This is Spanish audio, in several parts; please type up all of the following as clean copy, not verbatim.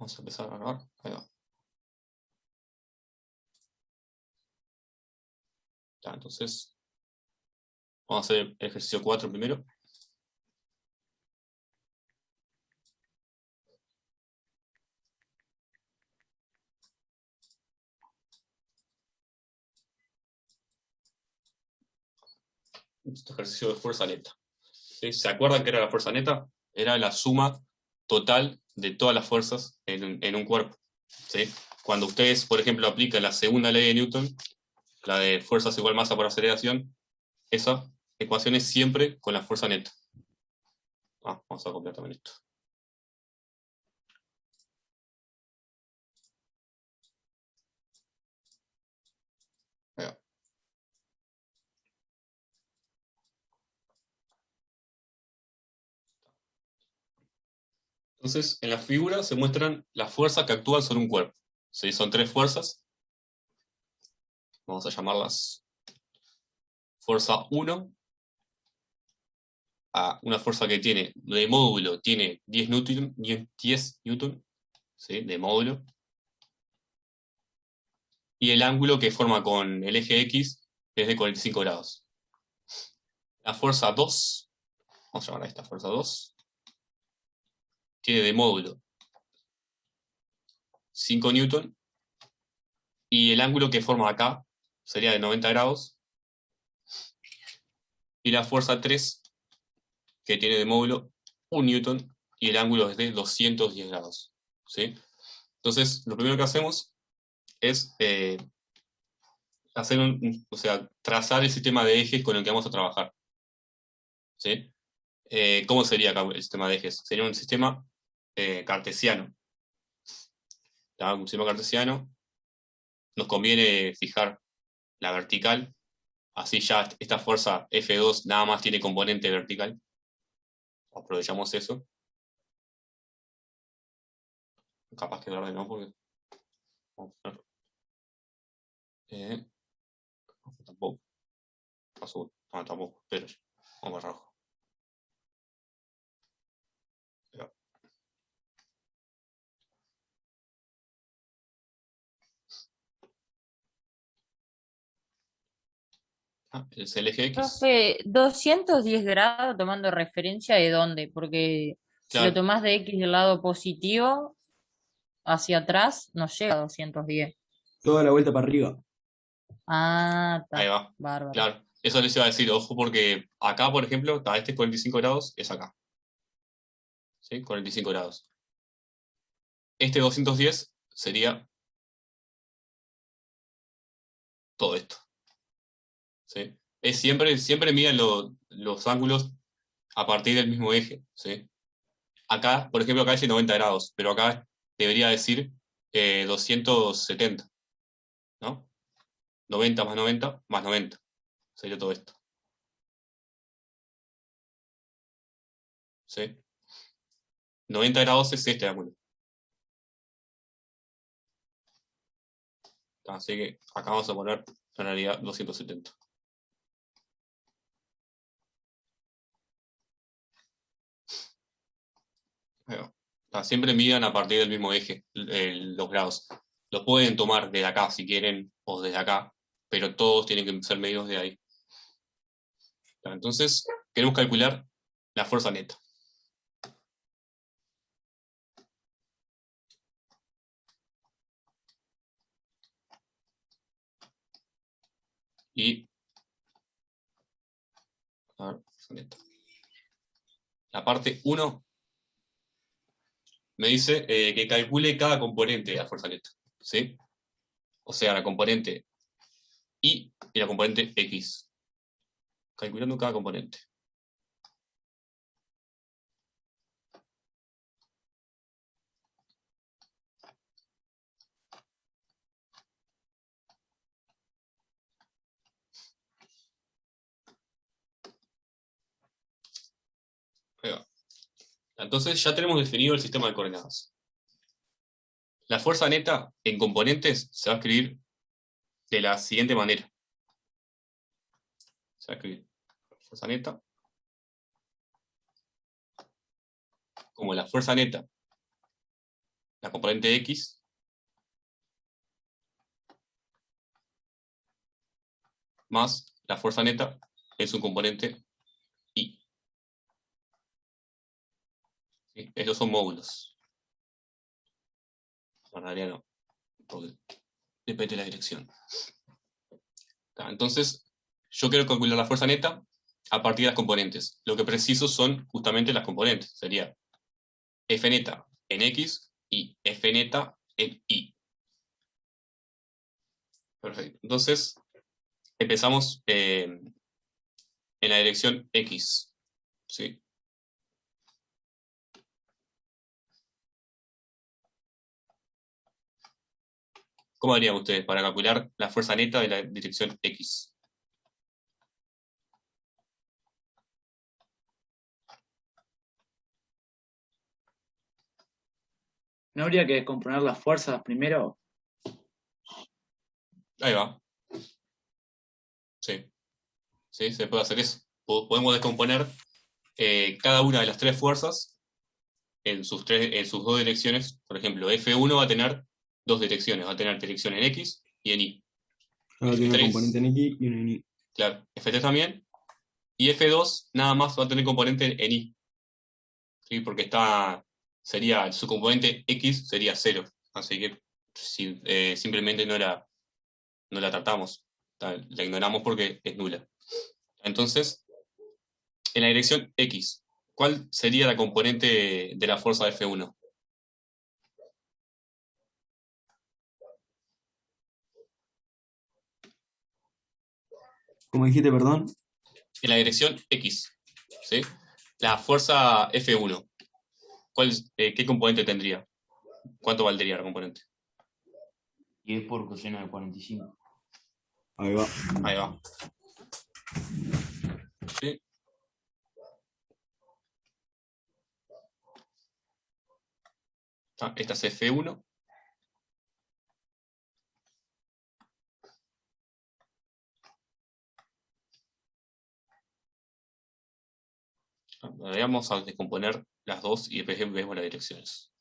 Vamos a empezar a grabar. Ahí va. Ya, entonces, vamos a hacer el ejercicio 4 primero. Este ejercicio de fuerza neta. ¿Sí? ¿Se acuerdan que era la fuerza neta? Era la suma total de todas las fuerzas en un cuerpo. ¿Sí? Cuando ustedes, por ejemplo, aplican la segunda ley de Newton, la de fuerzas igual masa por aceleración, esa ecuación es siempre con la fuerza neta. Vamos a copiar también esto. Ahí va. Entonces, en la figura se muestran las fuerzas que actúan sobre un cuerpo. ¿Sí? Son tres fuerzas. Vamos a llamarlas fuerza 1, a una fuerza que tiene de módulo, tiene 10 newton, 10 newton, ¿sí? De módulo, y el ángulo que forma con el eje X es de 45 grados. La fuerza 2, vamos a llamar a esta fuerza 2, tiene de módulo 5 newton, y el ángulo que forma acá sería de 90 grados, y la fuerza 3, que tiene de módulo 1 newton, y el ángulo es de 210 grados. ¿Sí? Entonces, lo primero que hacemos es hacer o sea, trazar el sistema de ejes con el que vamos a trabajar. ¿Sí? ¿Cómo sería acá el sistema de ejes? Sería un sistema cartesiano. ¿Tá? Un sistema cartesiano. Nos conviene fijar la vertical, así ya esta fuerza F2 nada más tiene componente vertical. Aprovechamos eso. Capaz que verde no, porque vamos a poner, eh, tampoco, azul, no, tampoco, pero vamos a rojo. Es el eje X. Profe, 210 grados tomando referencia de dónde, porque si lo Claro, tomás de X del lado positivo hacia atrás, no llega a 210. Toda la vuelta para arriba. Ah, ahí está, va. bárbaro. Claro, eso les iba a decir, ojo, porque acá, por ejemplo, este 45 grados es acá. ¿Sí? 45 grados. Este 210 sería todo esto. ¿Sí? Es siempre miden los ángulos a partir del mismo eje. ¿Sí? Acá, por ejemplo, acá dice 90 grados, pero acá debería decir 270, ¿no? 90 más 90 más 90. Sería todo esto. ¿Sí? 90 grados es este ángulo. Así que acá vamos a poner en realidad 270. Ahí va. Siempre midan a partir del mismo eje los grados. Los pueden tomar desde acá si quieren o desde acá, pero todos tienen que ser medidos de ahí. Entonces, queremos calcular la fuerza neta. Y, a ver, fuerza neta. La parte 1 me dice que calcule cada componente de la fuerza neta. ¿Sí? O sea, la componente y la componente X. Calculando cada componente. Ahí va. Entonces ya tenemos definido el sistema de coordenadas. La fuerza neta en componentes se va a escribir de la siguiente manera. Se va a escribir fuerza neta como la fuerza neta la componente X más la fuerza neta en su componente Y. ¿Sí? Estos son módulos. En realidad no, porque depende de la dirección. Entonces, yo quiero calcular la fuerza neta a partir de las componentes. Lo que preciso son justamente las componentes. Sería F neta en X y F neta en Y. Perfecto. Entonces, empezamos en la dirección X. ¿Sí? ¿Cómo harían ustedes para calcular la fuerza neta de la dirección X? ¿No habría que componer las fuerzas primero? Ahí va. Sí. Sí, se puede hacer eso. Podemos descomponer cada una de las tres fuerzas en sus dos direcciones. Por ejemplo, F1 va a tener dos direcciones. Va a tener dirección en X y en Y. Ahora tiene una F3, componente en X y una en Y. claro, F3 también. Y F2 nada más va a tener componente en Y. ¿Sí? Porque su componente X sería 0. Así que simplemente no la tratamos. La ignoramos porque es nula. Entonces, en la dirección X, ¿cuál sería la componente de la fuerza de F1? ¿Cómo dijiste, perdón? En la dirección X, ¿sí? La fuerza F1, ¿qué componente tendría? ¿Cuánto valdría la componente? 10 por coseno de 45. Ahí va. Ahí va. ¿Sí? Esta es F1. Vamos a descomponer las dos y después vemos las direcciones.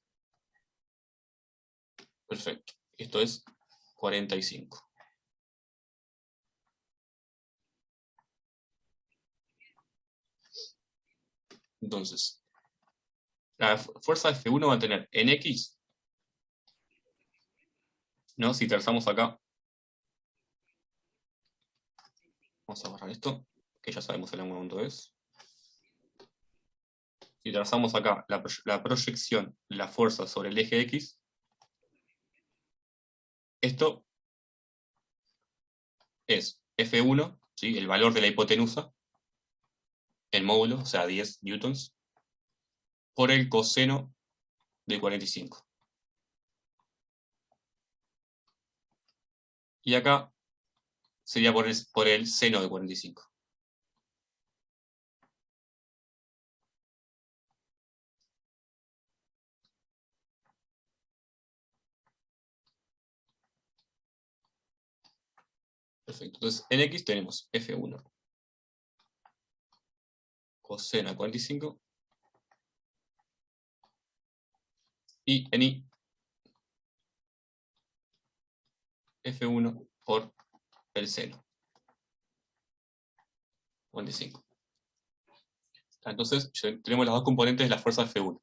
Perfecto. Esto es 45. Entonces, la fuerza F1 va a tener en X, ¿no? Si trazamos acá, vamos a borrar esto, que ya sabemos el ángulo cuánto es. Si trazamos acá la proyección de la fuerza sobre el eje X, esto es F1, ¿sí? El valor de la hipotenusa, el módulo, o sea, 10 newtons, por el coseno de 45. Y acá sería por el seno de 45. Perfecto. Entonces, en X tenemos F1 coseno de 45 y en Y F1 por el seno 45. Entonces, tenemos las dos componentes de la fuerza F1.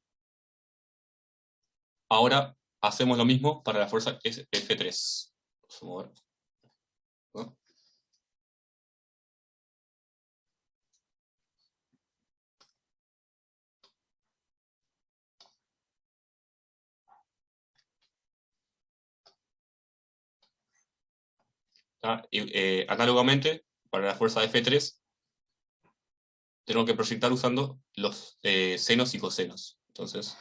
Ahora hacemos lo mismo para la fuerza F3. Vamos a mover, ¿no? Análogamente, para la fuerza F3, tenemos que proyectar usando los senos y cosenos. Entonces,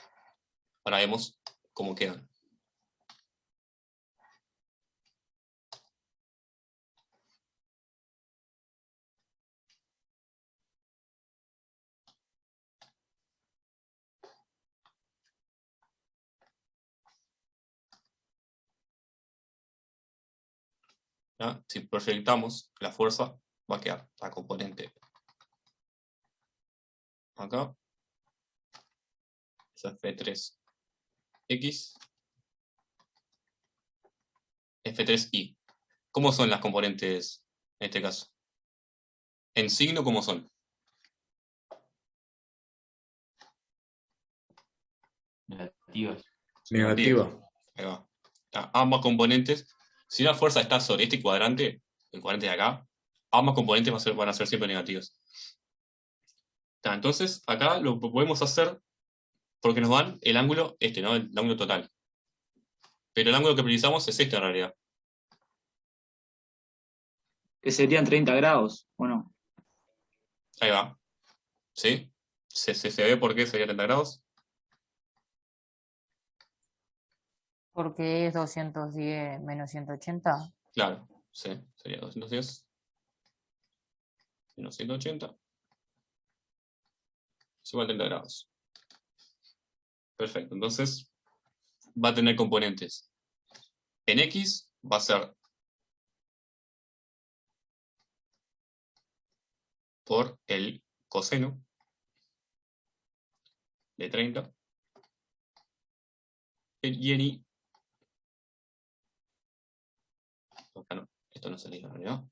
ahora vemos cómo quedan. ¿Ya? Si proyectamos la fuerza, va a quedar la componente acá, esa F3X, F3i. ¿Cómo son las componentes en este caso? En signo, ¿cómo son? Negativas. Negativa. Ahí va. Ambas componentes, si una fuerza está sobre este cuadrante, el cuadrante de acá, ambas componentes van a ser siempre negativas. Entonces, acá lo que podemos hacer, porque nos dan el ángulo ¿no? El ángulo total. Pero el ángulo que precisamos es este en realidad. Que serían 30 grados, ¿o no? Ahí va. ¿Sí? ¿Se ve por qué sería 30 grados? Porque es 210 menos 180. Claro, sí. Sería 210 menos 180. Es igual a 30 grados. Perfecto. Entonces, va a tener componentes. En X va a ser por el coseno de 30. Y en Y, acá no, esto no se elige en realidad.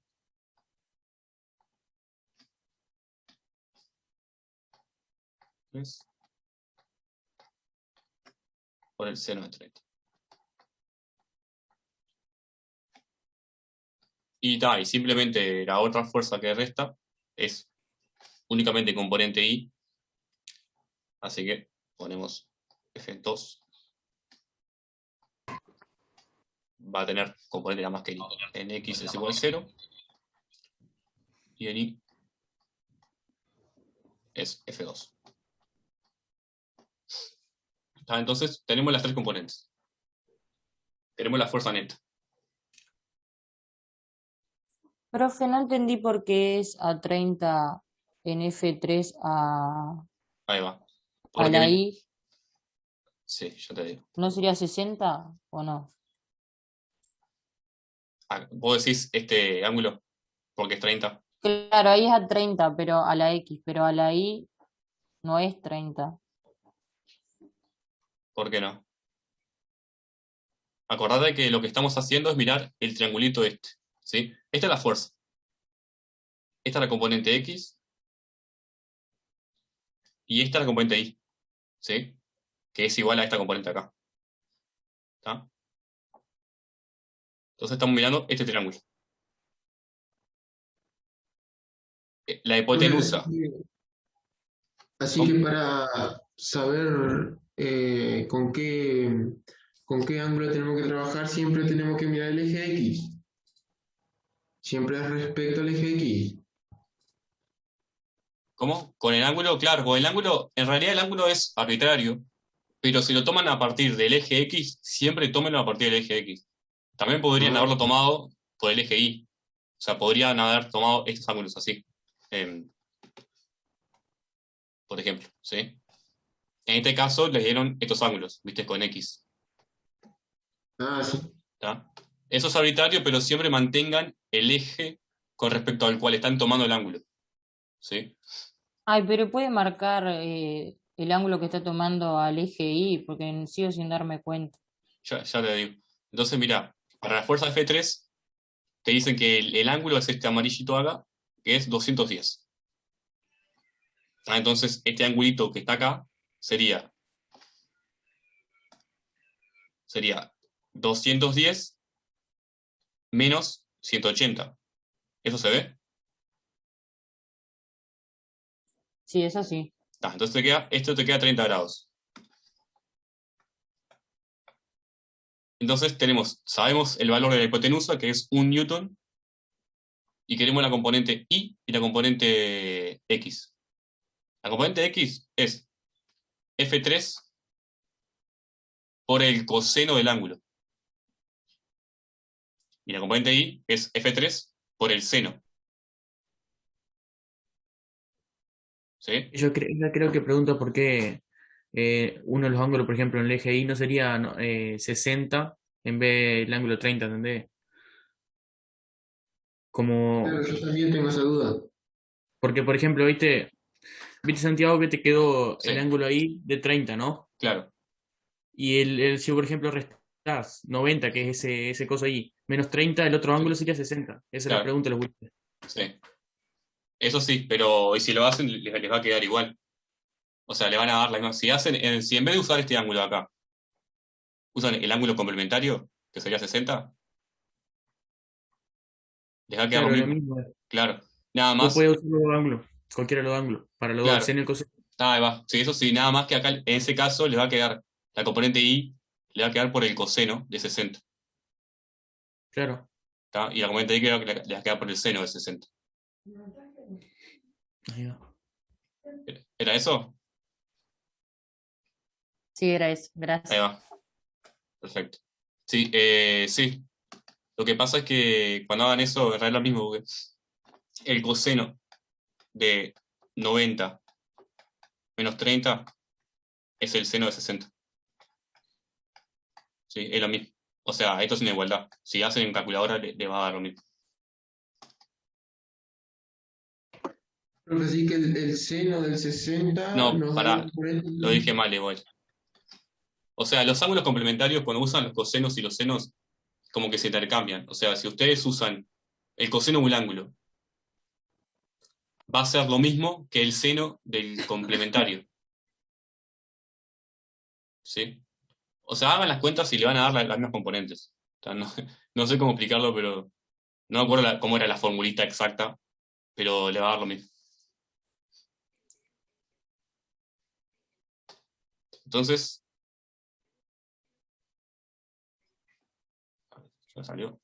¿Ves? Por el seno de 30. Y simplemente la otra fuerza que resta es únicamente componente I. Así que ponemos F2. Va a tener componente nada más que en I. En X es igual a 0. Y en Y es F2. Entonces tenemos las tres componentes. Tenemos la fuerza neta. Profe, no entendí por qué es a 30 en F3 Ahí va. a Porque la I. sí, yo te digo. ¿No sería 60 o no? Vos decís este ángulo porque es 30. Claro, ahí es a 30, pero a la X, pero a la I no es 30. ¿Por qué no? Acordate que lo que estamos haciendo es mirar el triangulito este. ¿Sí? Esta es la fuerza. Esta es la componente X. Y esta es la componente Y. ¿Sí? Que es igual a esta componente acá. ¿Está? Entonces estamos mirando este triángulo. La hipotenusa. Así ¿Cómo? que para saber con qué ángulo tenemos que trabajar, siempre tenemos que mirar el eje X. Siempre es respecto al eje X. ¿Cómo? Con el ángulo, claro, con el ángulo, en realidad el ángulo es arbitrario, pero si lo toman a partir del eje X, siempre tómenlo a partir del eje X. También podrían Ah, haberlo tomado por el eje Y. O sea, podrían haber tomado estos ángulos así. Por ejemplo, ¿sí? En este caso les dieron estos ángulos, ¿viste? Con X. sí. ¿Tá? Eso es arbitrario, pero siempre mantengan el eje con respecto al cual están tomando el ángulo. ¿Sí? Ay, pero puede marcar el ángulo que está tomando al eje Y, porque sigo sin darme cuenta. Ya te digo. Entonces, mira, para la fuerza F3, te dicen que el ángulo es este amarillito acá, que es 210. Entonces, este angulito que está acá sería 210 menos 180. ¿Eso se ve? Sí, eso sí. Entonces esto te queda 30 grados. Entonces sabemos el valor de la hipotenusa, que es 1 newton, y queremos la componente Y y la componente X. La componente X es F3 por el coseno del ángulo. Y la componente Y es F3 por el seno. ¿Sí? Yo creo que pregunta por qué uno de los ángulos, por ejemplo, en el eje Y no sería 60 en vez del ángulo 30, ¿entendés? Como, Claro, yo también tengo esa duda. porque por ejemplo, viste Santiago que te quedó Sí, el ángulo ahí de 30, ¿no? claro. Y si por ejemplo das 90, que es ese coso ahí, menos 30, el otro ángulo sería 60. Esa es la Claro. pregunta de los gurises. Sí. Eso sí, pero y si lo hacen, les va a quedar igual. O sea, le van a dar la misma. Si en vez de usar este ángulo de acá, usan el ángulo complementario, que sería 60, les va a quedar Claro, lo lo mismo. mismo. Claro. Nada Vos más. podés usar los dos ángulos, cualquiera de los ángulos, para los dos, el Claro. seno y el coseno. Ahí va. Sí, eso sí, nada más que acá, en ese caso, les va a quedar la componente y, le va a quedar por el coseno de 60. Claro. ¿Tá? Y la componente y creo que le va a quedar por el seno de 60. Ahí va. ¿Era eso? Sí, era eso. Ahí Gracias. va. Perfecto. Sí, sí. Lo que pasa es que cuando hagan eso, en realidad es lo mismo, porque el coseno de 90 menos 30 es el seno de 60. Sí, es lo mismo. O sea, esto es una igualdad. Si hacen en calculadora, le va a dar lo mismo. Profe, así que el seno del 60 No, nos da pará, la componente lo dije mal igual. O sea, los ángulos complementarios, cuando usan los cosenos y los senos, como que se intercambian. O sea, si ustedes usan el coseno de un ángulo, va a ser lo mismo que el seno del complementario. ¿Sí? O sea, hagan las cuentas y le van a dar las mismas componentes. O sea, no, no sé cómo explicarlo, pero no me acuerdo cómo era la formulita exacta, pero le va a dar lo mismo. Entonces, ya salió.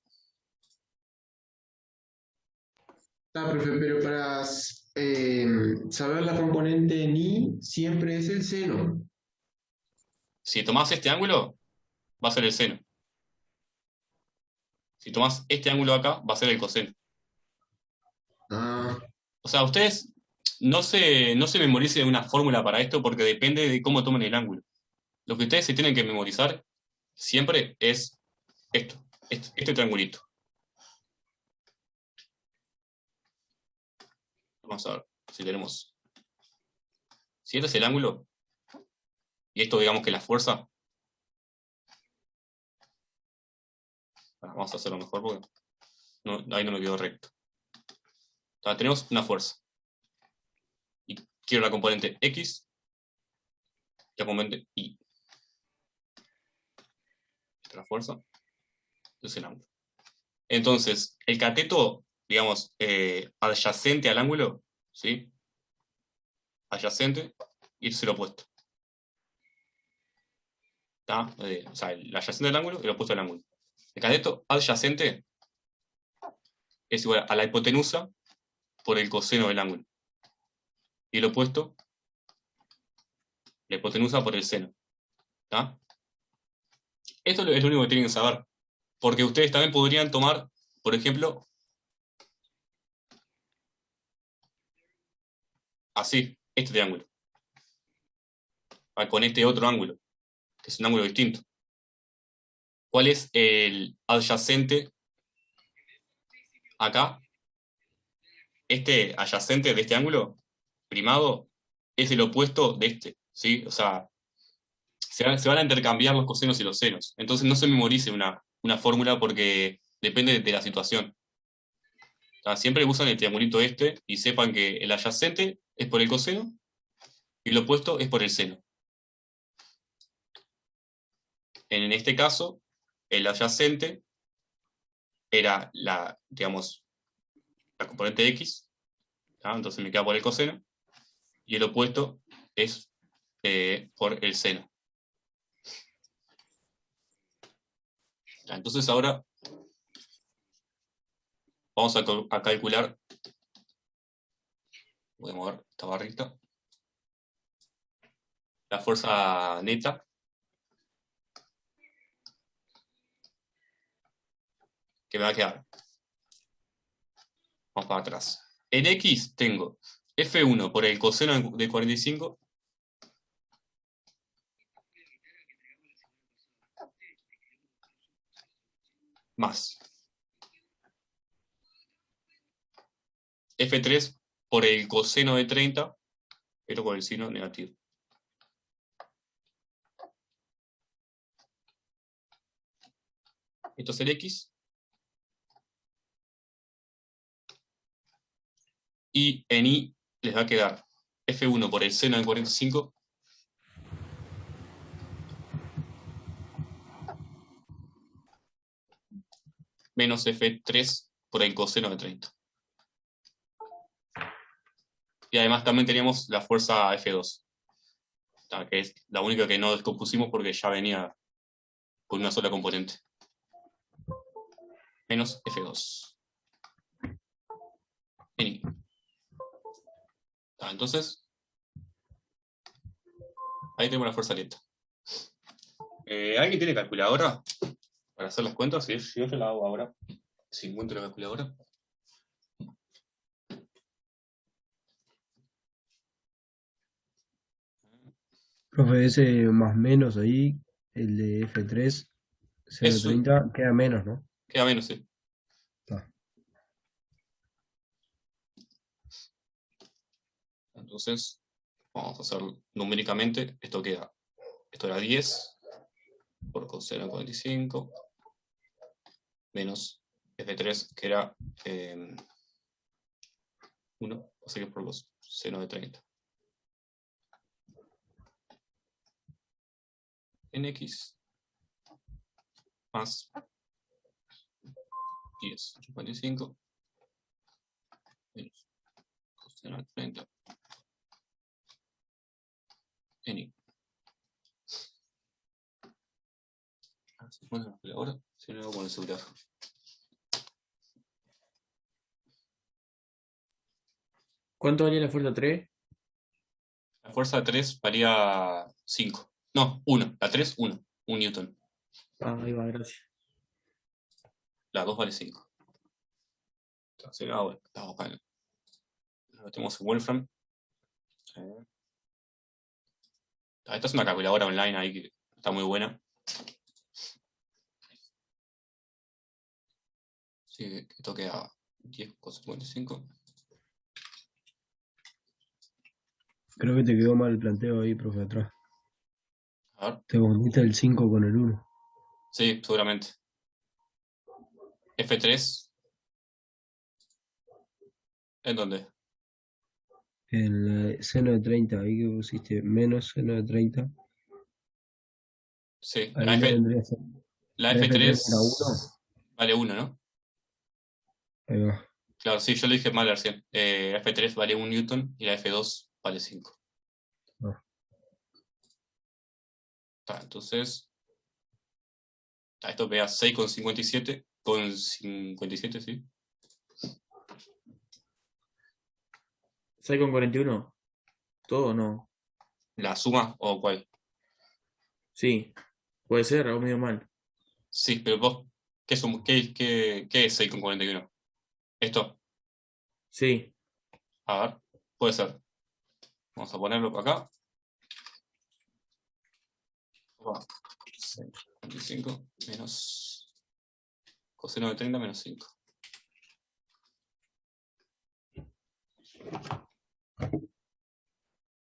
Profe, pero para saber la componente ni siempre es el seno. Si tomás este ángulo, va a ser el seno. Si tomás este ángulo de acá, va a ser el coseno. Ah, O sea, ustedes no se memoricen una fórmula para esto porque depende de cómo tomen el ángulo. Lo que ustedes se tienen que memorizar siempre es esto, este triangulito. Vamos a ver si tenemos. Si este es el ángulo, y esto digamos que la fuerza. Vamos a hacerlo mejor porque ahí no me quedó recto. O sea, tenemos una fuerza. Y quiero la componente X y la componente Y. Esta es la fuerza. Este es el ángulo. Entonces, el cateto, digamos, adyacente al ángulo, ¿sí? Adyacente, y el opuesto. ¿Está? O sea, el adyacente del ángulo y el opuesto del ángulo. El cateto adyacente es igual a la hipotenusa por el coseno del ángulo. Y el opuesto, la hipotenusa por el seno. ¿Está? Esto es lo único que tienen que saber. Porque ustedes también podrían tomar, por ejemplo, así, este triángulo. Con este otro ángulo, que es un ángulo distinto. ¿Cuál es el adyacente acá? Este adyacente de este ángulo primado es el opuesto de este, ¿sí? O sea, se van a intercambiar los cosenos y los senos. Entonces no se memorice una fórmula porque depende de la situación. O sea, siempre usan el triangulito este y sepan que el adyacente es por el coseno y el opuesto es por el seno. En este caso, el adyacente era digamos, la componente X, ¿tá? Entonces me queda por el coseno, y el opuesto es por el seno. Entonces ahora vamos a calcular, voy a mover esta barrita, la fuerza neta, que me va a quedar. Vamos para atrás. En X tengo F1 por el coseno de 45 más F3 por el coseno de 30, pero con el signo negativo. Esto es el X. Y en Y les va a quedar F1 por el seno de 45 menos F3 por el coseno de 30. Y además también teníamos la fuerza F2, que es la única que no descompusimos porque ya venía con una sola componente. Menos F2. En Y. Entonces, ahí tenemos la fuerza lenta. ¿Alguien tiene calculadora para hacer las cuentas? Si yo la hago ahora, si encuentro la calculadora. Profe, ese más menos ahí, el de F3, Eso 0.30, queda menos, ¿no? queda menos, sí. Está. Entonces, vamos a hacer numéricamente. Esto era 10 por coseno de 45 menos F3, que era 1, así que por los seno de 30. En X más 10, 55 menos coseno de 30 en Y. ¿Se pone la calculadora? Si no, lo hago con el celular. ¿Cuánto valía la fuerza 3? La fuerza 3 valía 5. No, 1. La 3, 1. 1 newton. Ahí va, gracias. La 2 vale 5. Entonces, bueno, lo metemos en Wolfram. Esta es una calculadora online ahí que está muy buena. Así que esto queda 10,55. Creo que te quedó mal el planteo ahí, profe, atrás. A ver. Te confundiste el 5 con el 1. Sí, seguramente. F3. ¿En dónde? El seno de 30, ahí que pusiste menos seno de 30. Sí, Ahí no vendría a ser. la ¿La F3 era 1? vale 1, ¿no? Ahí va. Claro, sí, yo lo dije mal recién. F3 vale 1 newton y la F2 vale 5. Entonces, esto me da 6,57 con 57, ¿sí? 6,41. ¿Todo o no? ¿La suma o cuál? Sí. Puede ser, algo medio mal. Sí, pero vos, ¿qué es 6,41? ¿Esto? Sí. A ver, puede ser. Vamos a ponerlo acá. 6,45 menos coseno de 30 menos 5.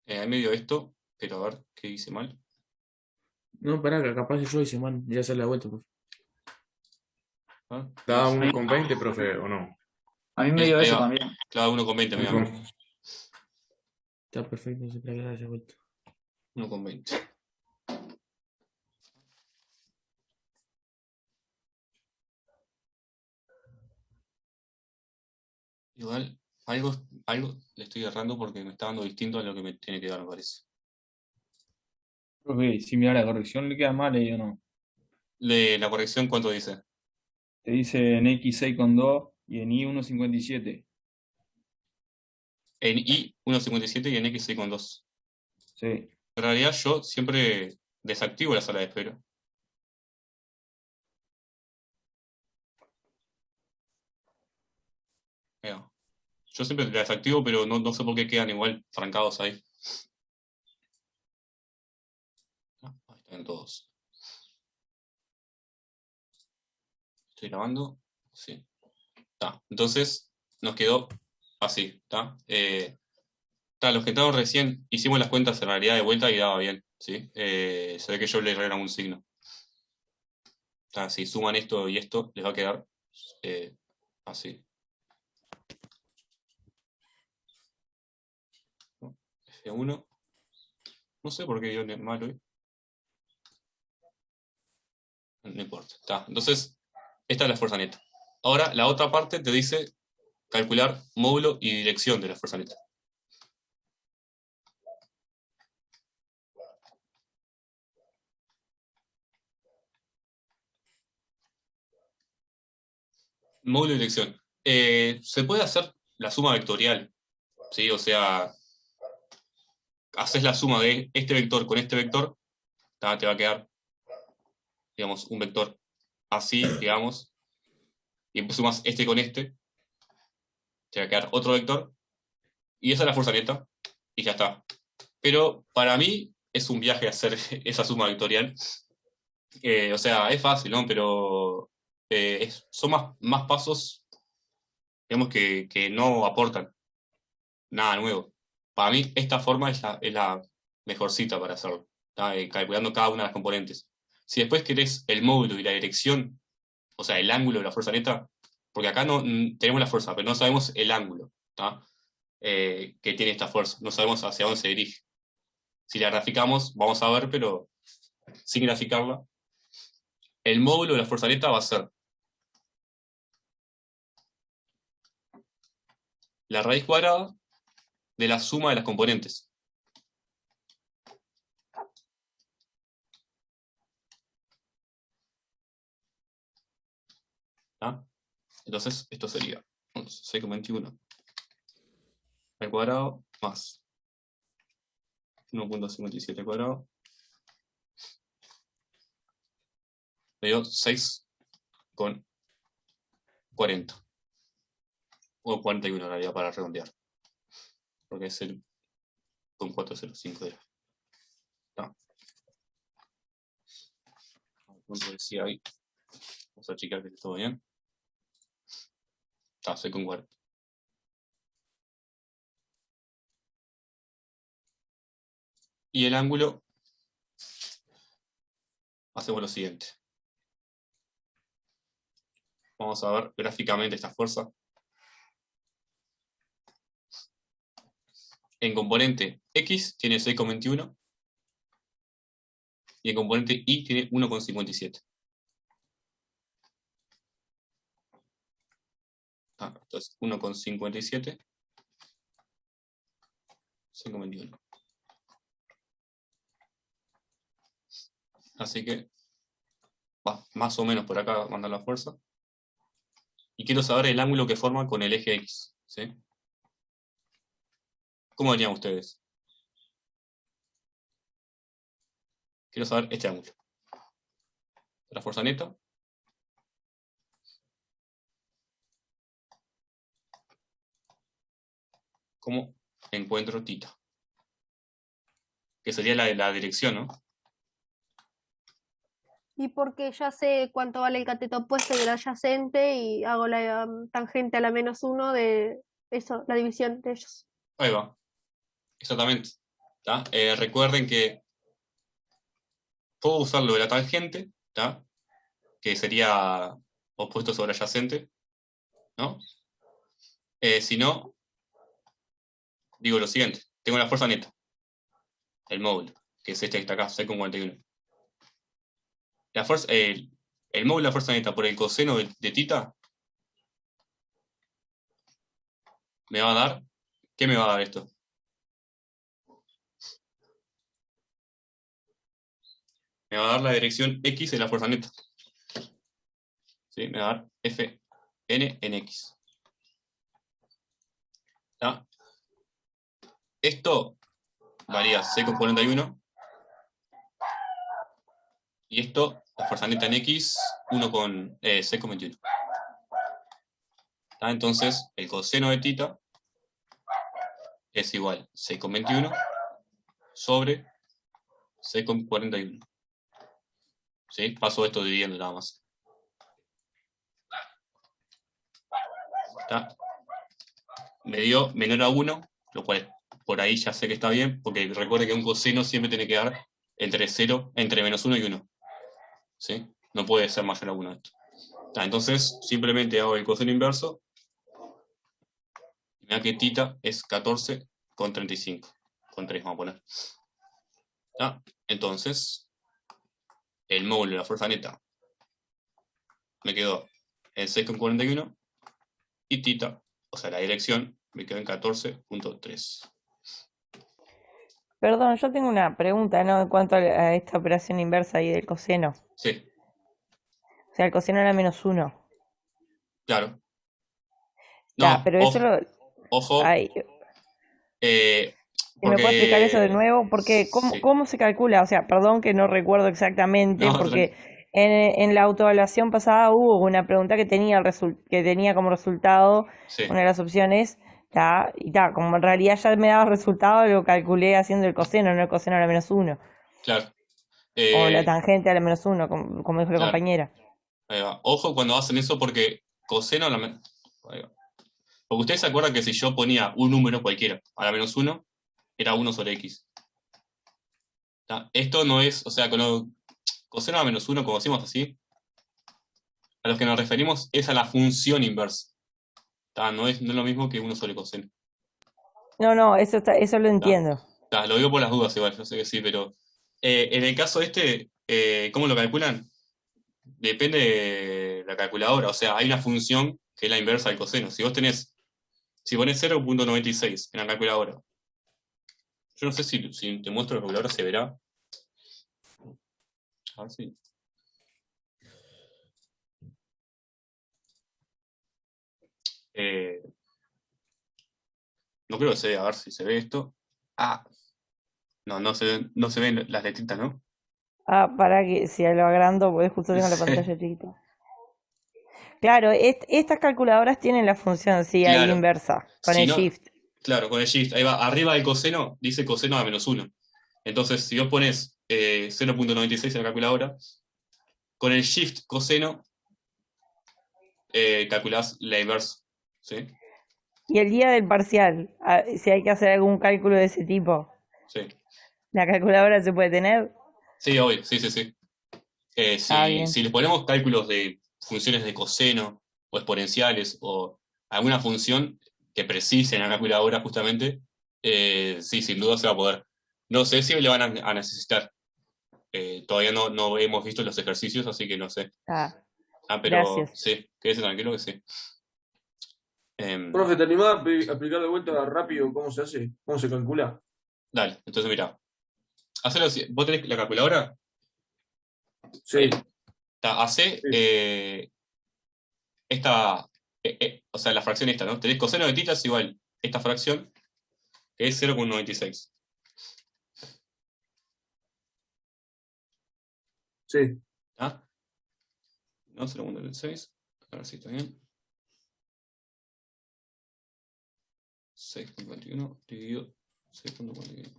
Ahí medio esto, pero a ver qué hice mal. No, pará, que capaz yo hice mal. Ya sale la vuelta, pues. A ver, ¿Da 1,20, profe, o no? A mí me dio ahí eso va. también. Claro, 1,20 me da. 1,20. Está perfecto, no se puede quedar esa vuelta. 1,20. Igual, algo le estoy errando porque me está dando distinto a lo que me tiene que dar, me parece. Profe, si mira la corrección le queda mal ahí o no. La corrección, ¿cuánto dice? Te dice en X 6,2 y en Y 1,57. En Y 1,57 y en X 6,2. Sí. En realidad yo siempre desactivo la sala de espera. Mira, yo siempre la desactivo, pero no sé por qué quedan igual trancados ahí. Ahí están todos. Estoy grabando. Sí. Entonces nos quedó así. Los que entraron recién hicimos las cuentas en realidad de vuelta y daba bien. ¿Sí? Se ve que yo le erré un signo. Si suman esto y esto, les va a quedar así. F1. No sé por qué dio mal hoy. No importa. Entonces, esta es la fuerza neta. Ahora, la otra parte te dice calcular módulo y dirección de la fuerza neta. Módulo y dirección. Se puede hacer la suma vectorial, ¿sí? O sea, haces la suma de este vector con este vector, te va a quedar, digamos, un vector así, digamos, y después sumas este con este, te va a quedar otro vector, y esa es la fuerza neta, y ya está. Pero para mí es un viaje hacer esa suma vectorial. O sea, es fácil, ¿no? Pero son más pasos, digamos, que no aportan nada nuevo. Para mí, esta forma es la mejorcita para hacerlo, calculando cada una de las componentes. Si después querés el módulo y la dirección, o sea, el ángulo de la fuerza neta, porque acá no tenemos la fuerza, pero no sabemos el ángulo que tiene esta fuerza, no sabemos hacia dónde se dirige. Si la graficamos, vamos a ver, pero sin graficarla, el módulo de la fuerza neta va a ser la raíz cuadrada de la suma de las componentes. Entonces, esto sería 6,21 al cuadrado más 1,57 al cuadrado. Me dio 6,40. O 41 en realidad para redondear. Porque es el con 405 era. ¿Cuánto decía ahí? Vamos a checar que esté todo bien. 6,40. Y el ángulo, hacemos lo siguiente. Vamos a ver gráficamente esta fuerza. En componente X tiene 6,21 y en componente Y tiene 1,57. Entonces 1,57, 6,21. Así que va más o menos por acá manda la fuerza. Y quiero saber el ángulo que forma con el eje X, ¿sí? ¿Cómo verían ustedes? Quiero saber este ángulo. La fuerza neta. ¿Cómo encuentro tita? Que sería la dirección, ¿no? Y porque ya sé cuánto vale el cateto opuesto y el adyacente y hago la tangente a la -1 de eso, la división de ellos. Ahí va. Exactamente. Recuerden que puedo usar lo de la tangente, que sería opuesto sobre adyacente, ¿no? Si no, digo lo siguiente. Tengo la fuerza neta, el módulo, que es este que está acá, 6,41. La fuerza, el módulo de la fuerza neta por el coseno de tita me va a dar, ¿qué me va a dar esto? Me va a dar la dirección X de la fuerza neta. ¿Sí? Me va a dar Fn en X. Esto varía 6,41. Y esto, la fuerza neta en X, 6,21. Entonces, el coseno de tita es igual a 6,21 sobre 6,41. ¿Sí? Paso esto dividiendo nada más. Me dio menor a 1, lo cual por ahí ya sé que está bien, porque recuerde que un coseno siempre tiene que dar entre -1 y 1. ¿Sí? No puede ser mayor a 1 esto. Entonces, simplemente hago el coseno inverso. Mira que tita es 14,35. Con 3 vamos a poner. Entonces, el módulo de la fuerza neta me quedó en 6,41 y tita, o sea, la dirección, me quedó en 14,3. Perdón, yo tengo una pregunta, ¿no? En cuanto a esta operación inversa ahí del coseno. Sí, O sea, el coseno era -1. claro. Ya, No, pero eso lo... ojo, Ay, ¿me porque... puede explicar eso de nuevo? Porque, Sí. ¿cómo se calcula? O sea, perdón que no recuerdo exactamente, No, porque en la autoevaluación pasada hubo una pregunta que tenía, que tenía como resultado Sí, una de las opciones, y como en realidad ya me daba resultado, lo calculé haciendo el coseno, no el coseno a la -1. claro. O la tangente a la -1, como dijo la Claro. compañera. Ahí va. Ojo cuando hacen eso porque coseno a la ahí va. Porque ustedes se acuerdan que si yo ponía un número cualquiera a la -1, era 1 sobre x. Esto no es, o sea, con coseno a la -1, como decimos así, a lo que nos referimos es a la función inversa. No es lo mismo que 1 sobre coseno. No, eso lo entiendo. Lo digo por las dudas igual, yo sé que sí, pero en el caso este, ¿cómo lo calculan? Depende de la calculadora, o sea, hay una función que es la inversa del coseno. Si pones 0,96 en la calculadora, yo no sé si te muestro la calculadora se verá. A ver si. No creo que se vea, a ver si se ve esto. No se ven las letritas, ¿no? Para que si lo agrando, porque justo tengo la Sí. pantalla chiquita. Claro, estas calculadoras tienen la función, ahí Claro. inversa, con Si el no- shift. Claro, con el shift. Ahí va, arriba del coseno dice coseno a -1. Entonces, si vos pones 0,96 en la calculadora, con el shift coseno calculás la inversa. ¿Sí? Y el día del parcial, si hay que hacer algún cálculo de ese tipo, Sí. ¿la calculadora se puede tener? Sí, obvio, sí. Bien. Si le ponemos cálculos de funciones de coseno o exponenciales o alguna función que precise en la calculadora justamente, sí, sin duda se va a poder. No sé si le van a necesitar. Todavía no hemos visto los ejercicios, así que no sé. Pero Gracias. sí, quédese tranquilo que sí. Profe, ¿te animás a explicar de vuelta rápido cómo se hace? ¿Cómo se calcula? Dale, entonces mira. Hacelo así. ¿Vos tenés la calculadora? Sí. Hace esta, o sea, la fracción esta, ¿no? Tenés coseno de tita es igual esta fracción, que es 0,96. Sí. ¿No? 0,96. A ver si está bien. 6,51 dividido 6,41.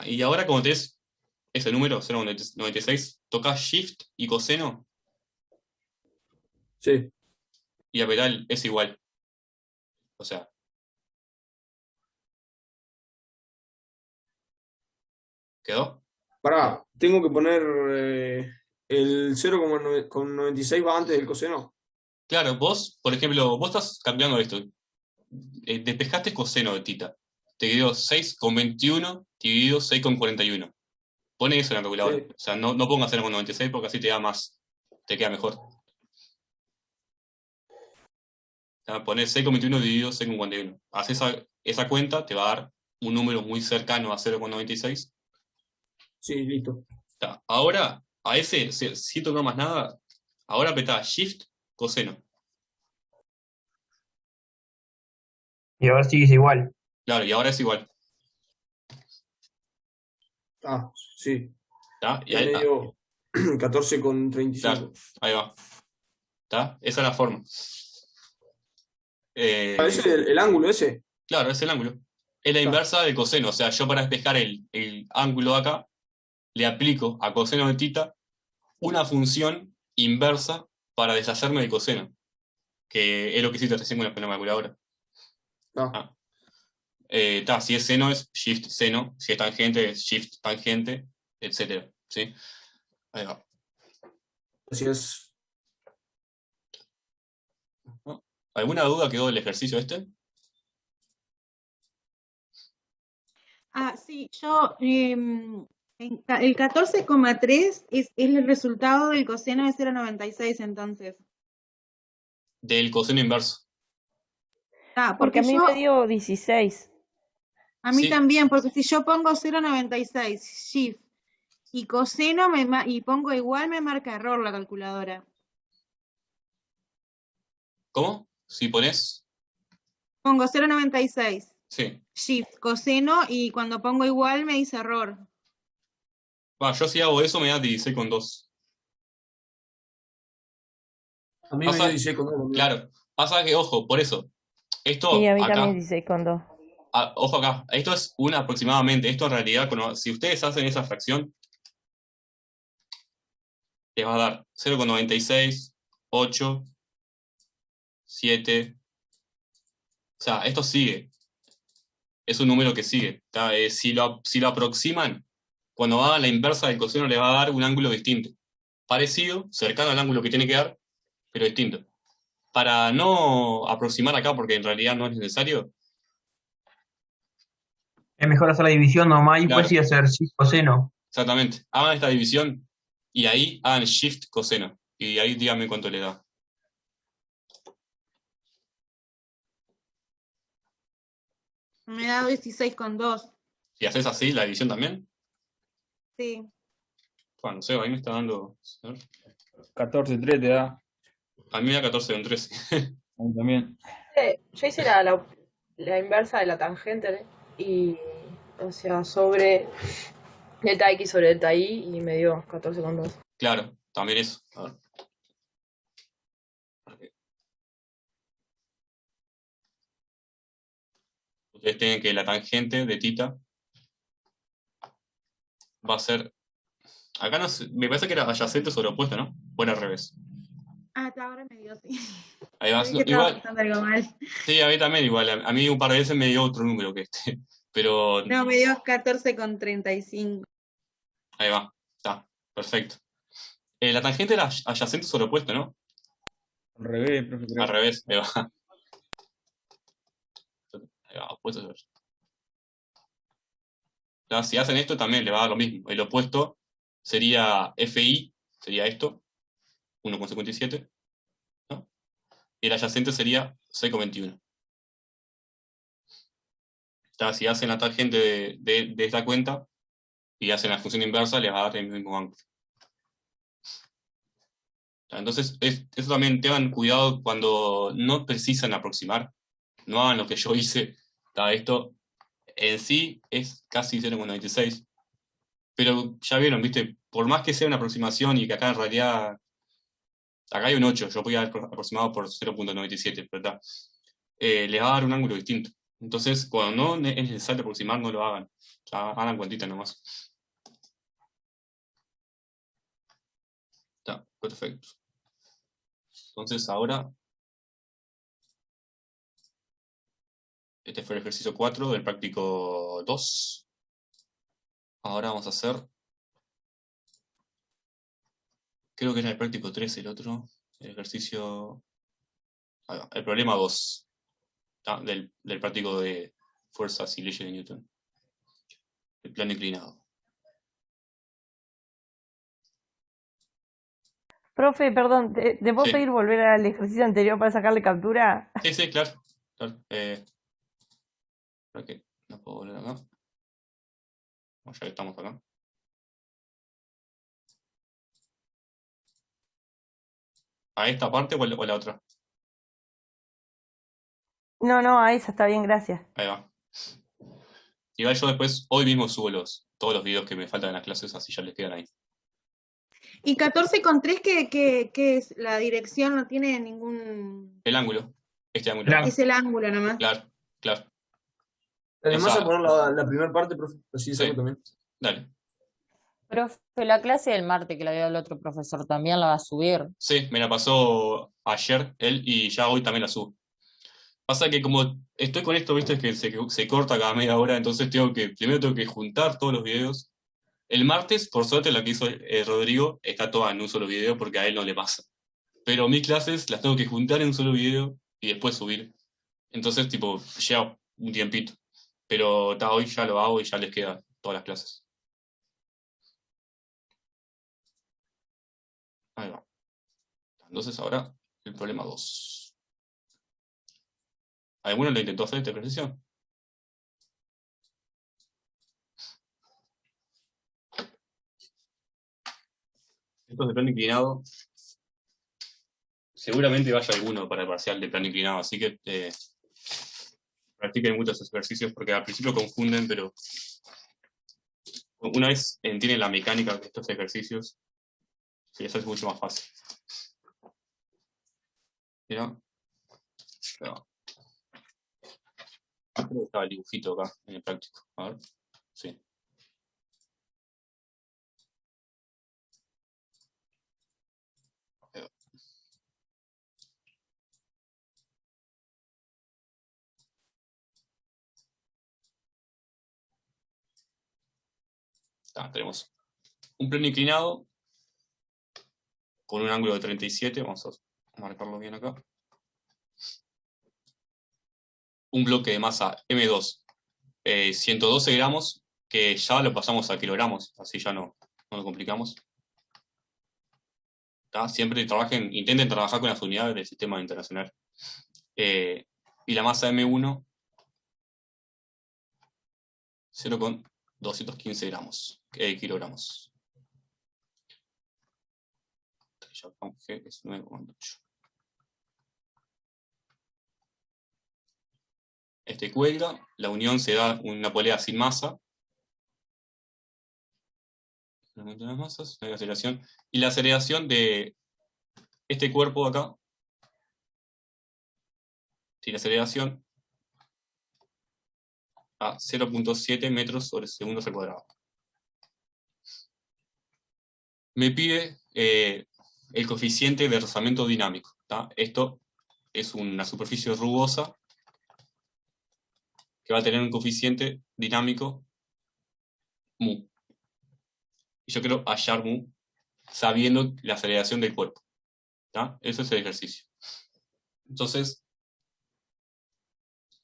Y ahora como tenés ese número, 0,96, tocas Shift y coseno. Sí. Y apretá es igual. O sea. ¿Quedó? Pará, tengo que poner el 0,96 va antes del coseno. Claro, vos, por ejemplo, vos estás cambiando esto. Despejaste coseno de tita. Te quedó 6,21 dividido 6,41. Pone eso en la calculadora. Sí. O sea, no pongas 0,96 porque así te da más. Te queda mejor. Pones 6,21 dividido 6,41. Haces esa cuenta, te va a dar un número muy cercano a 0,96. Sí, listo. Ahora, a ese, si tocar más nada, ahora apretá Shift, coseno. Y ahora sí es igual. Claro, y ahora es igual. Sí. Y ahí, me dio 14,35. claro, ahí va. Esa es la forma. Ese es el ángulo ese. Claro, es el ángulo. Es la inversa del coseno. O sea, yo para despejar el ángulo acá, le aplico a coseno de tita una función inversa para deshacerme del coseno. Que es lo que hiciste recién con la calculadora. Si es seno es shift seno, si es tangente es shift tangente, etc. ¿Sí? Ahí va. Gracias. ¿No? ¿Alguna duda quedó del ejercicio este? Sí, yo, el 14,3 es el resultado del coseno de 0,96 entonces. Del coseno inverso. Porque Porque a mí yo, me dio 16. a mí Sí. también, porque si yo pongo 0,96 shift y coseno y pongo igual, me marca error la calculadora. ¿Cómo? Si pones. Pongo 0,96 Sí. shift coseno y cuando pongo igual me dice error. Va, yo si hago eso me da 16,2. A mí me dio 16,2. Claro. Pasa que, ojo, por eso. Esto Sí, a mí acá. también 16,2. Ojo acá. Esto es una aproximadamente. Esto en realidad, si ustedes hacen esa fracción, les va a dar 0,96, 8, 7. O sea, esto sigue. Es un número que sigue. Si lo aproximan, cuando hagan la inversa del coseno, les va a dar un ángulo distinto. Parecido, cercano al ángulo que tiene que dar, pero distinto. Para no aproximar acá, porque en realidad no es necesario. Es mejor hacer la división nomás y Claro. pues sí hacer shift coseno. Exactamente. Hagan esta división y ahí hagan shift coseno. Y ahí díganme cuánto le da. Me da 16,2. Si haces así, la división también. Sí. Bueno, no sé, ahí me está dando. A ver. 14,3 te da. A mí me da 14,13. A mí también. Yo hice la inversa de la tangente y, o sea, sobre delta X sobre delta Y y me dio 14,2. Claro, también eso. A ver. Ustedes tienen que la tangente de tita va a ser. Acá no sé, me parece que era adyacente sobre opuesto, ¿no? O era al revés. Ahora me dio, sí. Ahí va. Creí que estaba Igual. pensando algo mal. Sí, a mí también igual. A mí un par de veces me dio otro número que este. Pero No, me dio 14,35. ahí va. Está. Perfecto. La tangente era adyacente sobre opuesto, ¿no? Al revés, profe, creo. Al revés. Ahí va. Ahí va, opuesto sobre. Ya, si hacen esto también le va a dar lo mismo. El opuesto sería FI, sería esto, 1,57, ¿no? Y el adyacente sería 6,21. Ya, si hacen la tangente de esta cuenta y hacen la función inversa, les va a dar el mismo ángulo. Ya, entonces, eso también tengan cuidado cuando no precisan aproximar. No hagan lo que yo hice. Ya, esto en sí es casi 0,96. Pero ya vieron, ¿viste? Por más que sea una aproximación y que acá en realidad. Acá hay un 8, yo podía haber aproximado por 0,97, pero está. Les va a dar un ángulo distinto. Entonces, cuando no es necesario aproximar, no lo hagan. Ya hagan cuentita nomás. Está, perfecto. Entonces, ahora. Este fue el ejercicio 4 del práctico 2. Ahora vamos a hacer. Creo que era el práctico 3 el otro. El ejercicio. Ahí va, el problema 2. Del práctico de fuerzas y leyes de Newton. El plano inclinado. Profe, perdón, ¿te puedo Sí. pedir volver al ejercicio anterior para sacarle captura? Sí, claro. Claro. ¿Para qué? No puedo volver acá. Bueno, ya que estamos acá. ¿A esta parte o la otra? No, a esa está bien, gracias. Ahí va. Igual yo después, hoy mismo subo todos los videos que me faltan en las clases, así ya les quedan ahí. ¿Y 14,3 qué es? La dirección no tiene ningún... El ángulo. Este ángulo. Es el ángulo nomás. Claro, claro. Además, Esa- a poner la primera parte, profe, así Sí. saco también. Dale. Profe, la clase del martes que la dio el otro profesor también la va a subir. Sí, me la pasó ayer él y ya hoy también la subo. Pasa que como estoy con esto, viste, es que se corta cada media hora, entonces primero tengo que juntar todos los videos El martes, por suerte, la que hizo Rodrigo está toda en un solo video porque a él no le pasa. Pero mis clases las tengo que juntar en un solo video y después subir. Entonces, tipo, lleva un tiempito. Pero hoy ya lo hago y ya les queda todas las clases. Ahí va. Entonces ahora el problema 2. ¿Alguno lo intentó hacer este ejercicio? Esto es de plano inclinado. Seguramente vaya alguno para el parcial de plano inclinado, así que practiquen muchos ejercicios porque al principio confunden, pero una vez entienden la mecánica de estos ejercicios, se les hace mucho más fácil. Mira. Creo que estaba el dibujito acá en el práctico. A ver. Sí. Tenemos un plano inclinado con un ángulo de 37. Vamos a marcarlo bien acá. Un bloque de masa M2, 112 gramos, que ya lo pasamos a kilogramos, así ya no nos complicamos. Siempre intenten trabajar con las unidades del sistema internacional. Y la masa M1, 0,215 gramos, kilogramos. G es 9,8. Este cuelga, la unión se da una polea sin masa. Las masas, la aceleración. Y la aceleración de este cuerpo de acá, tiene aceleración a 0,7 metros sobre segundos al cuadrado. Me pide el coeficiente de rozamiento dinámico. Esto es una superficie rugosa que va a tener un coeficiente dinámico mu. Y yo quiero hallar mu sabiendo la aceleración del cuerpo. Ese es el ejercicio. Entonces,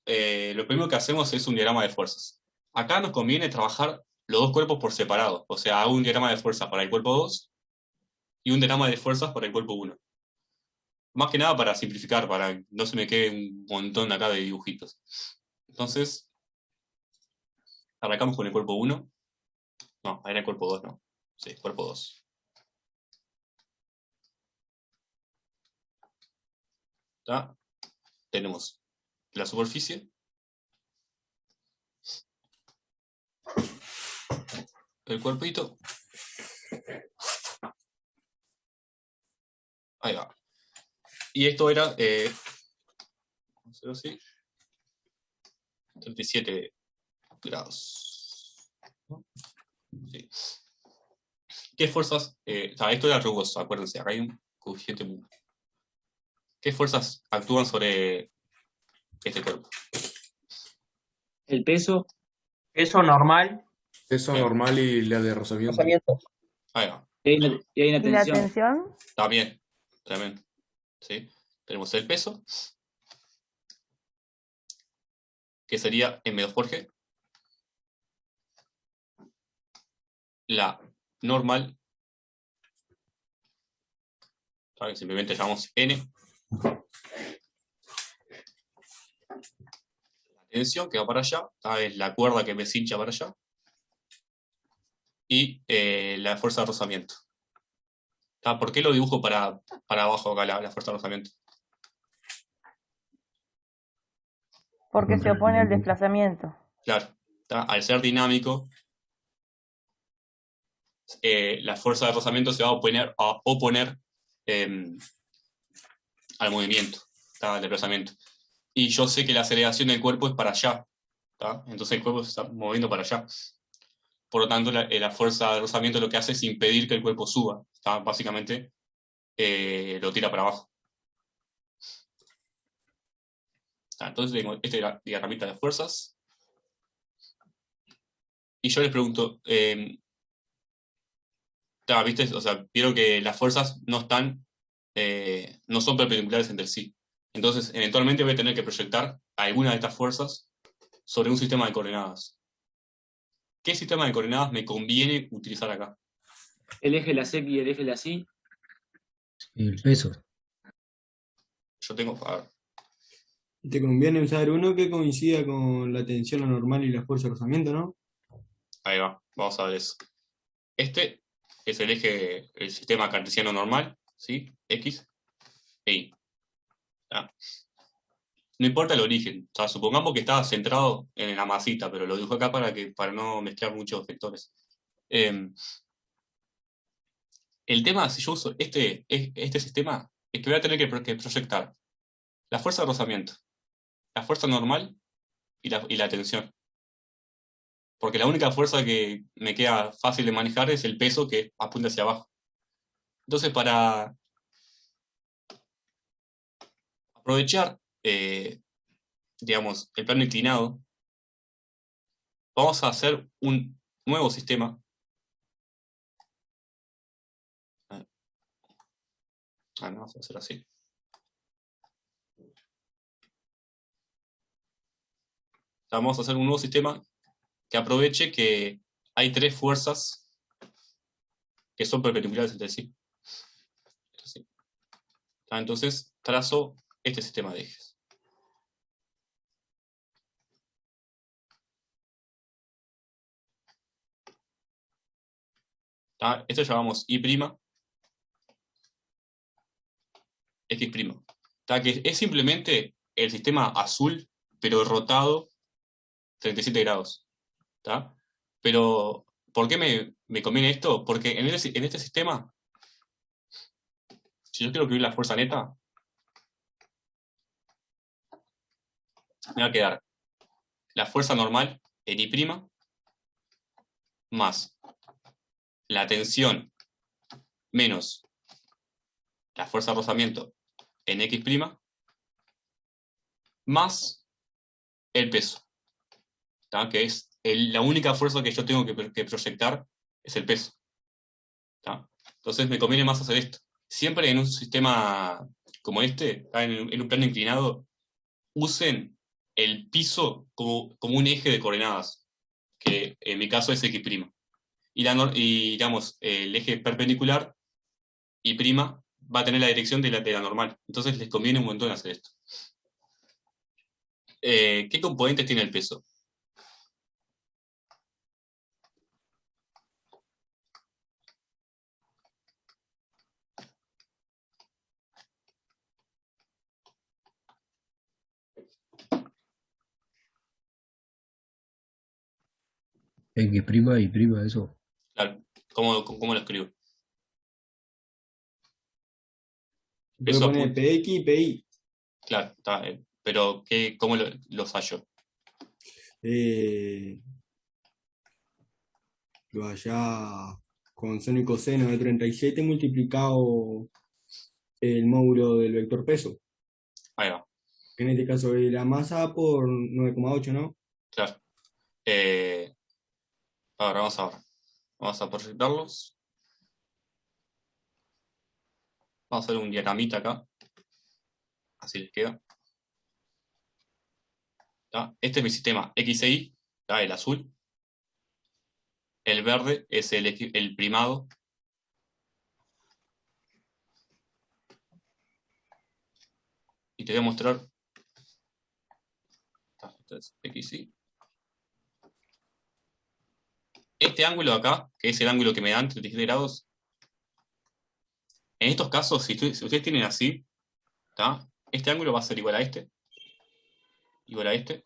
lo primero que hacemos es un diagrama de fuerzas. Acá nos conviene trabajar los dos cuerpos por separado. O sea, hago un diagrama de fuerzas para el cuerpo 2 y un diagrama de fuerzas para el cuerpo 1. Más que nada para simplificar, para que no se me quede un montón acá de dibujitos. Entonces, arrancamos con el cuerpo 1. No, era el cuerpo 2, ¿no? Sí, cuerpo 2. Tenemos la superficie. El cuerpito. Ahí va. Y esto era, vamos a hacerlo así, 37 grados. Sí. ¿Qué fuerzas? Esto era rugoso, acuérdense, acá hay un coeficiente mu. ¿Qué fuerzas actúan sobre este cuerpo? El peso. Peso normal. Peso normal y la de rozamiento. Rozamiento. Ahí va. Y hay una ¿Y la tensión. tensión? Está bien, tremendo. ¿Sí? Tenemos el peso, que sería M2 por G. La normal, que simplemente llamamos N. La tensión que va para allá, es la cuerda que me cincha para allá. Y la fuerza de rozamiento. ¿Por qué lo dibujo para abajo acá la fuerza de rozamiento? Porque se opone al desplazamiento. Claro, al ser dinámico, la fuerza de rozamiento se va a oponer al movimiento, al desplazamiento. Y yo sé que la aceleración del cuerpo es para allá, entonces el cuerpo se está moviendo para allá. Por lo tanto, la fuerza de rozamiento lo que hace es impedir que el cuerpo suba. Básicamente, lo tira para abajo. Entonces tengo esta diagramita de fuerzas. Y yo les pregunto, Claro, ¿viste? O sea, vieron que las fuerzas no son perpendiculares entre sí. Entonces, eventualmente voy a tener que proyectar alguna de estas fuerzas sobre un sistema de coordenadas. ¿Qué sistema de coordenadas me conviene utilizar acá? El eje de las X y el eje de las Y. El peso. Yo tengo, a ver, Te conviene usar uno que coincida con la tensión anormal y la fuerza de rozamiento, ¿no? ahí va, vamos a ver eso. Este es el sistema cartesiano normal, ¿sí? X e Y. ¿Tá? No importa el origen, o sea, supongamos que estaba centrado en la masita, pero lo dibujo acá para no mezclar muchos vectores. El tema, si yo uso este sistema, es que voy a tener que proyectar la fuerza de rozamiento, la fuerza normal y la tensión. Porque la única fuerza que me queda fácil de manejar es el peso que apunta hacia abajo. Entonces, para aprovechar, digamos, el plano inclinado, vamos a hacer un nuevo sistema. No, vamos a hacer así. Vamos a hacer un nuevo sistema que aproveche que hay tres fuerzas que son perpendiculares entre sí. Así. Entonces, trazo este sistema de ejes. Esto llamamos I', X'. Que es simplemente el sistema azul, pero rotado 37 grados. ¿Tá? Pero, ¿por qué me conviene esto? Porque en este sistema, si yo quiero escribir la fuerza neta, me va a quedar la fuerza normal en I' más la tensión menos la fuerza de rozamiento en X' más el peso, ¿tá? Que es la única fuerza que yo tengo que proyectar es el peso. ¿Tá? Entonces me conviene más hacer esto. Siempre en un sistema como este, en un plano inclinado, usen el piso como un eje de coordenadas, que en mi caso es X'. Y digamos, el eje perpendicular, Y' va a tener la dirección de la normal. Entonces les conviene un montón hacer esto. ¿Qué componentes tiene el peso? X', Y', eso. Claro, ¿cómo lo escribo? Puedo Peso poner apunta. PX y PI. Claro, está, pero ¿cómo lo fallo? Lo allá con seno y coseno de 37 multiplicado el módulo del vector peso. Ahí va, Que en este caso es la masa por 9,8, ¿no? claro. Ahora vamos a proyectarlos. Vamos a hacer un diagramita acá. Así les queda. ¿Tá? Este es mi sistema X e Y, ¿tá? El azul. El verde es el primado. Y te voy a mostrar. Este es X, Y. Este ángulo de acá, que es el ángulo que me dan 37 grados, en estos casos, si ustedes tienen así, ¿tá? Este ángulo va a ser igual a este, igual a este,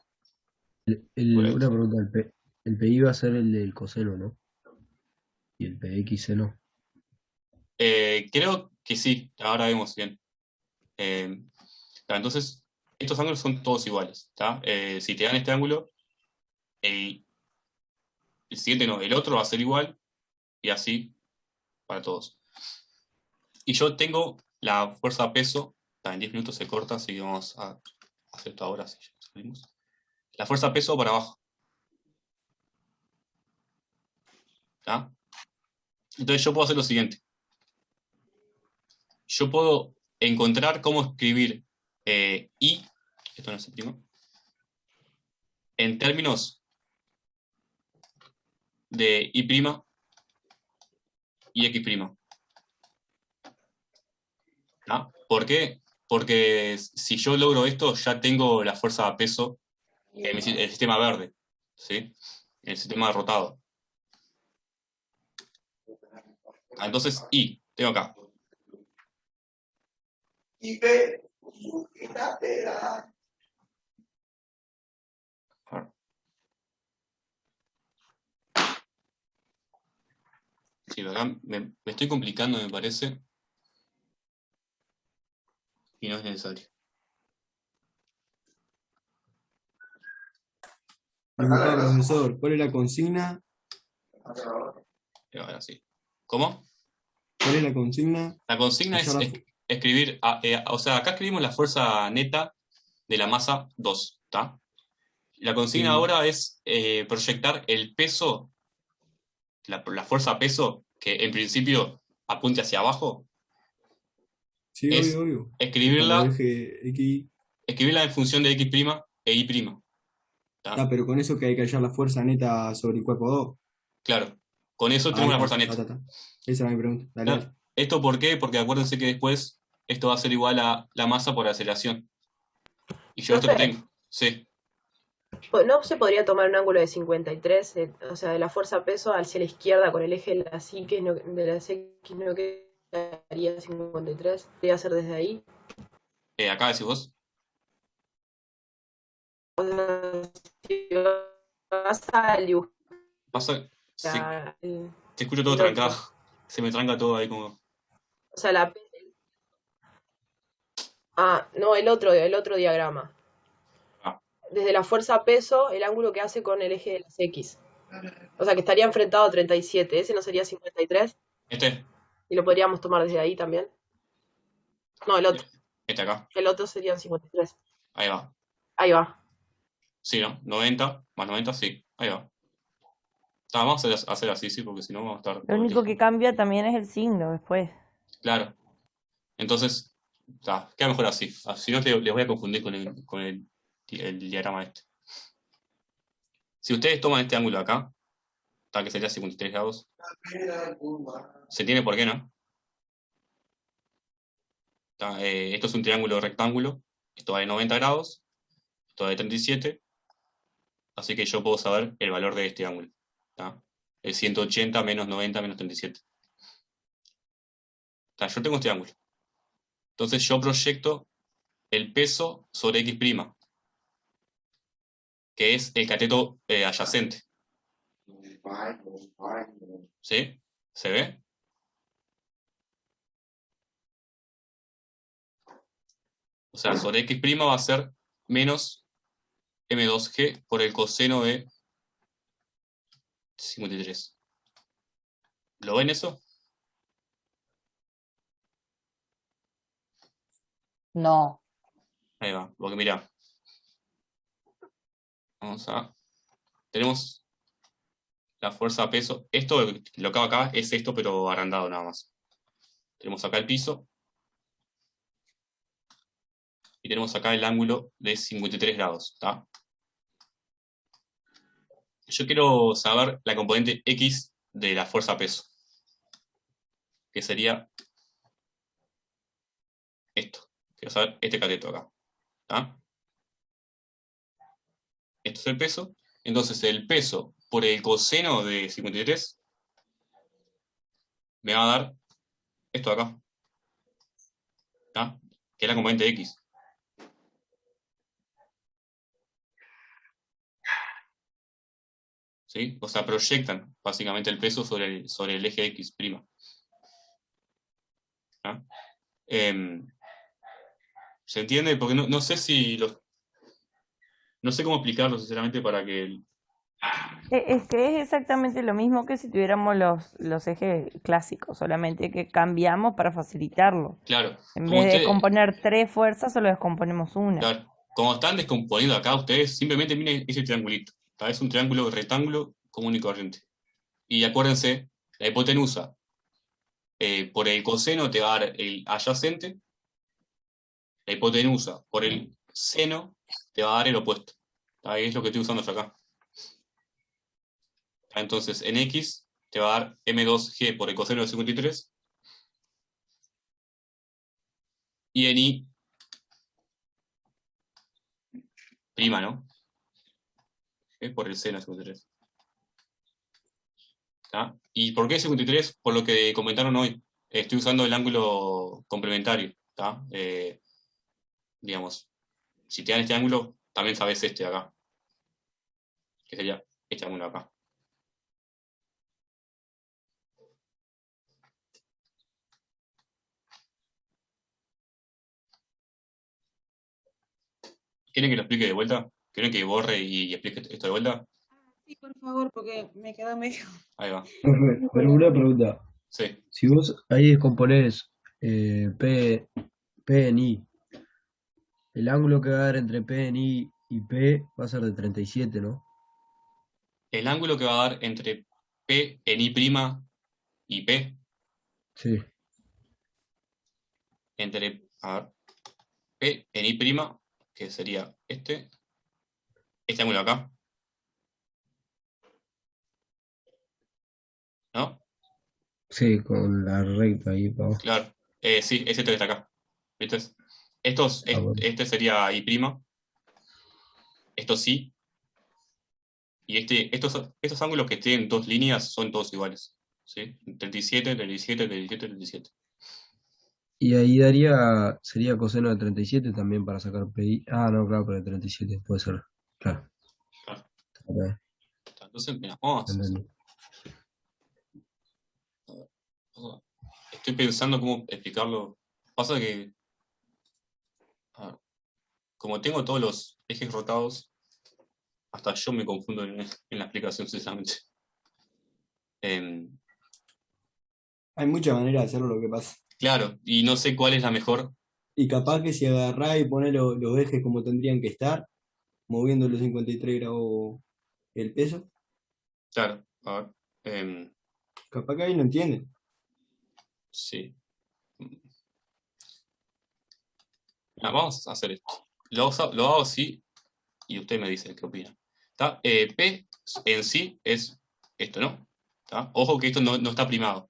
igual a Una este. pregunta, el PI va a ser el del coseno, ¿no? Y el PX no. Creo que sí, ahora vemos bien. Entonces, estos ángulos son todos iguales, ¿tá? Si te dan este ángulo, el siguiente no, el otro va a ser igual, y así para todos. Y yo tengo la fuerza peso, en 10 minutos se corta, así que vamos a hacer esto ahora, si ya salimos. La fuerza peso para abajo. ¿Tá? Entonces yo puedo hacer lo siguiente. Yo puedo encontrar cómo escribir I, esto no es primo, en términos de I' y X'. ¿Ah? ¿Por qué? Porque si yo logro esto, ya tengo la fuerza de peso en el sistema verde, ¿sí? En el sistema rotado. Entonces, I, tengo acá. Sí, acá me estoy complicando, me parece. Y no es necesario. Disculpa, profesor, ¿cuál es la consigna? Ahora sí. ¿Cómo? ¿Cuál es la consigna? La consigna es escribir, o sea, acá escribimos la fuerza neta de la masa 2, ¿está? La consigna Sí. ahora es proyectar el peso, la fuerza peso, que en principio apunte hacia abajo. Sí, es obvio. escribirla, Cuando deje X. escribirla en función de X' e Y'. ¿Tá? Pero con eso que hay que hallar la fuerza neta sobre el cuerpo 2. Claro, con eso tenemos la fuerza neta. Esa era mi pregunta. Dale, ¿Tá? dale. ¿Esto por qué? Porque acuérdense que después esto va a ser igual a la masa por aceleración. Y yo esto lo Profe. tengo. Sí. ¿No se podría tomar un ángulo de 53, o sea, de la fuerza peso hacia la izquierda con el eje de la X no quedaría 53? ¿Podría ser desde ahí? Acá decís vos. O sea, si vas al dibujo. Pasa. Sí. El Te escucho todo otro. trancado. Se me tranca todo ahí como. O sea, no, el otro diagrama. Desde la fuerza peso, el ángulo que hace con el eje de las X. O sea, que estaría enfrentado a 37. ¿Ese no sería 53? Y lo podríamos tomar desde ahí también. No, el otro. Este acá. El otro serían 53. Ahí va. Ahí va. Sí, ¿no? 90 más 90, sí. Ahí va. Vamos a hacer así, sí, porque si no vamos a estar. Lo único que cambia también es el signo después. Claro. Entonces, queda mejor así. Si no, les voy a confundir con el diagrama este. Si ustedes toman este ángulo de acá, que sería 53 grados, ¿se entiende por qué, no? Esto es un triángulo rectángulo, esto va de 90 grados, esto va de 37, así que yo puedo saber el valor de este ángulo. El 180 menos 90 menos 37. Yo tengo este ángulo. Entonces yo proyecto el peso sobre X', que es el cateto adyacente. ¿Sí? ¿Se ve? O sea, sobre X' va a ser menos M2G por el coseno de 53. ¿Lo ven eso? No. Ahí va, porque mira. Tenemos la fuerza a peso. Esto, lo que hago acá, es esto, pero agrandado nada más. Tenemos acá el piso. Y tenemos acá el ángulo de 53 grados. ¿Está? Yo quiero saber la componente X de la fuerza a peso. Que sería esto. Quiero saber este cateto acá. ¿Está? Esto es el peso. Entonces el peso por el coseno de 53 me va a dar esto de acá. ¿Está? Que es la componente X. ¿Sí? O sea, proyectan básicamente el peso sobre el eje X'. ¿Ah? ¿Se entiende? Porque no sé si no sé cómo explicarlo, sinceramente, para que... Es que es exactamente lo mismo que si tuviéramos los ejes clásicos, solamente que cambiamos para facilitarlo. Claro. En vez de componer 3 fuerzas, solo descomponemos una. Claro. Como están descomponiendo acá, ustedes simplemente miren ese triangulito. Es un triángulo rectángulo común y corriente. Y acuérdense, la hipotenusa por el coseno te va a dar el adyacente, la hipotenusa por el seno te va a dar el opuesto. Ahí es lo que estoy usando yo acá. Entonces, en X te va a dar M2G por el coseno de 53. Y en Y, prima, ¿no? Por el seno de 53. ¿Tá? ¿Y por qué 53? Por lo que comentaron hoy. Estoy usando el ángulo complementario. ¿Tá? Digamos, si te dan este ángulo, también sabes este de acá. Que sería este ángulo de acá. ¿Quieren que lo explique de vuelta? ¿Quieren que borre y explique esto de vuelta? Sí, por favor, porque me quedó medio. Ahí va. Profe, pero una pregunta. Sí. Si vos ahí descomponés P en I, el ángulo que va a dar entre P en I y P va a ser de 37, ¿no? El ángulo que va a dar entre P en I' y P, Sí. entre, a ver, P en I', que sería este ángulo acá, ¿no? Sí, con la recta ahí para abajo. Claro, sí, es este que está acá, ¿viste? Este sería I', esto sí, y estos ángulos que tienen dos líneas son todos iguales, ¿sí? 37, 37, 37, 37. Y ahí sería coseno de 37 también para sacar PI. Ah, no, claro, pero de 37 puede ser. Claro. Claro. Entonces, mira, vamos. Entendí. Estoy pensando cómo explicarlo. Pasa que, a ver, como tengo todos los ejes rotados, hasta yo me confundo en la explicación, sinceramente. Hay muchas maneras de hacerlo, lo que pasa. Claro, y no sé cuál es la mejor. Y capaz que si agarrás y ponés los ejes como tendrían que estar, moviendo los 53 grados el peso, Claro, a ver. capaz que ahí no entienden. Sí. Vamos a hacer esto. Lo hago así y usted me dice qué opina. ¿Tá? P en sí es esto, ¿no? ¿Tá? Ojo que esto no está primado.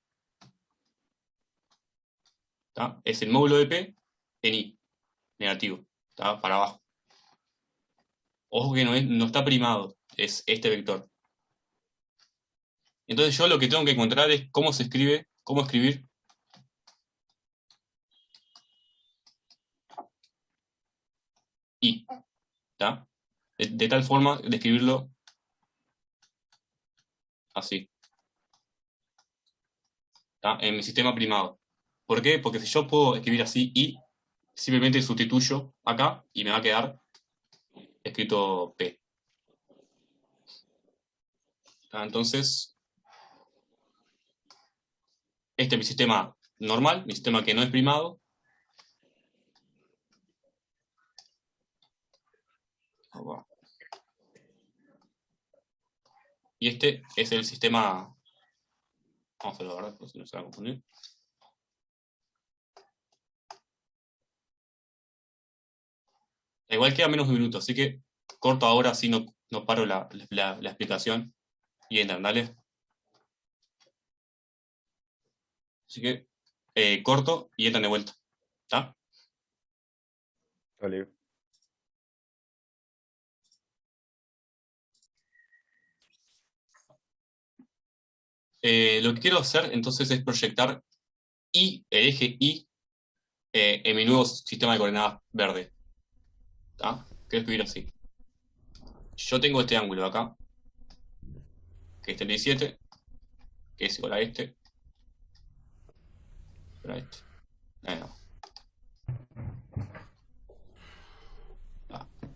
¿Tá? Es el módulo de P en I, negativo, ¿tá? Para abajo. Ojo que no está primado, es este vector. Entonces yo lo que tengo que encontrar es cómo escribir I, ¿tá? De tal forma de escribirlo así, ¿tá? En mi sistema primado. ¿Por qué? Porque si yo puedo escribir así I, simplemente sustituyo acá y me va a quedar escrito P. ¿Tá? Entonces, este es mi sistema normal, mi sistema que no es primado. Y este es el sistema. Vamos a hacerlo ahora, porque si no se va a confundir. Igual queda menos de un minuto, así que corto ahora, así no paro la explicación. Y entran, dale. Así que corto y entran de vuelta. ¿Está? Vale. Lo que quiero hacer entonces es proyectar I, el eje I, en mi nuevo sistema de coordenadas verde. ¿Está? Quiero escribir así. Yo tengo este ángulo acá, que es 37, que es igual a este. A este. No.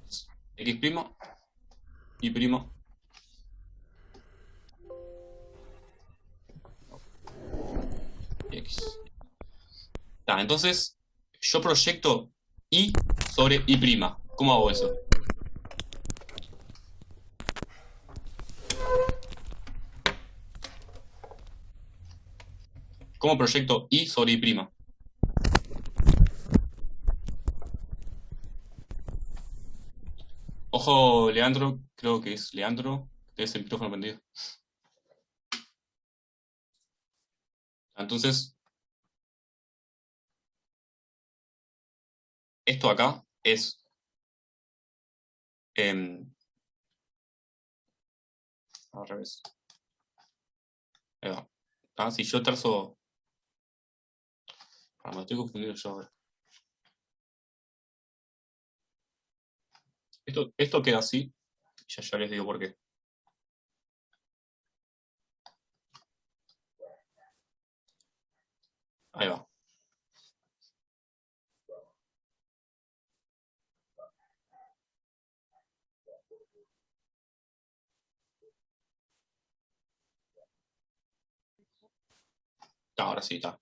X', Y'. X. Entonces, yo proyecto I sobre Y'. ¿Cómo hago eso? ¿Cómo proyecto I sobre I'? Ojo, Leandro, creo que es Leandro, es el micrófono prendido. Entonces, esto acá es al revés. Ahí va. Si yo trazo... me estoy confundido yo ahora. Esto queda así, ya les digo por qué. Ahí va. Ahora sí, está.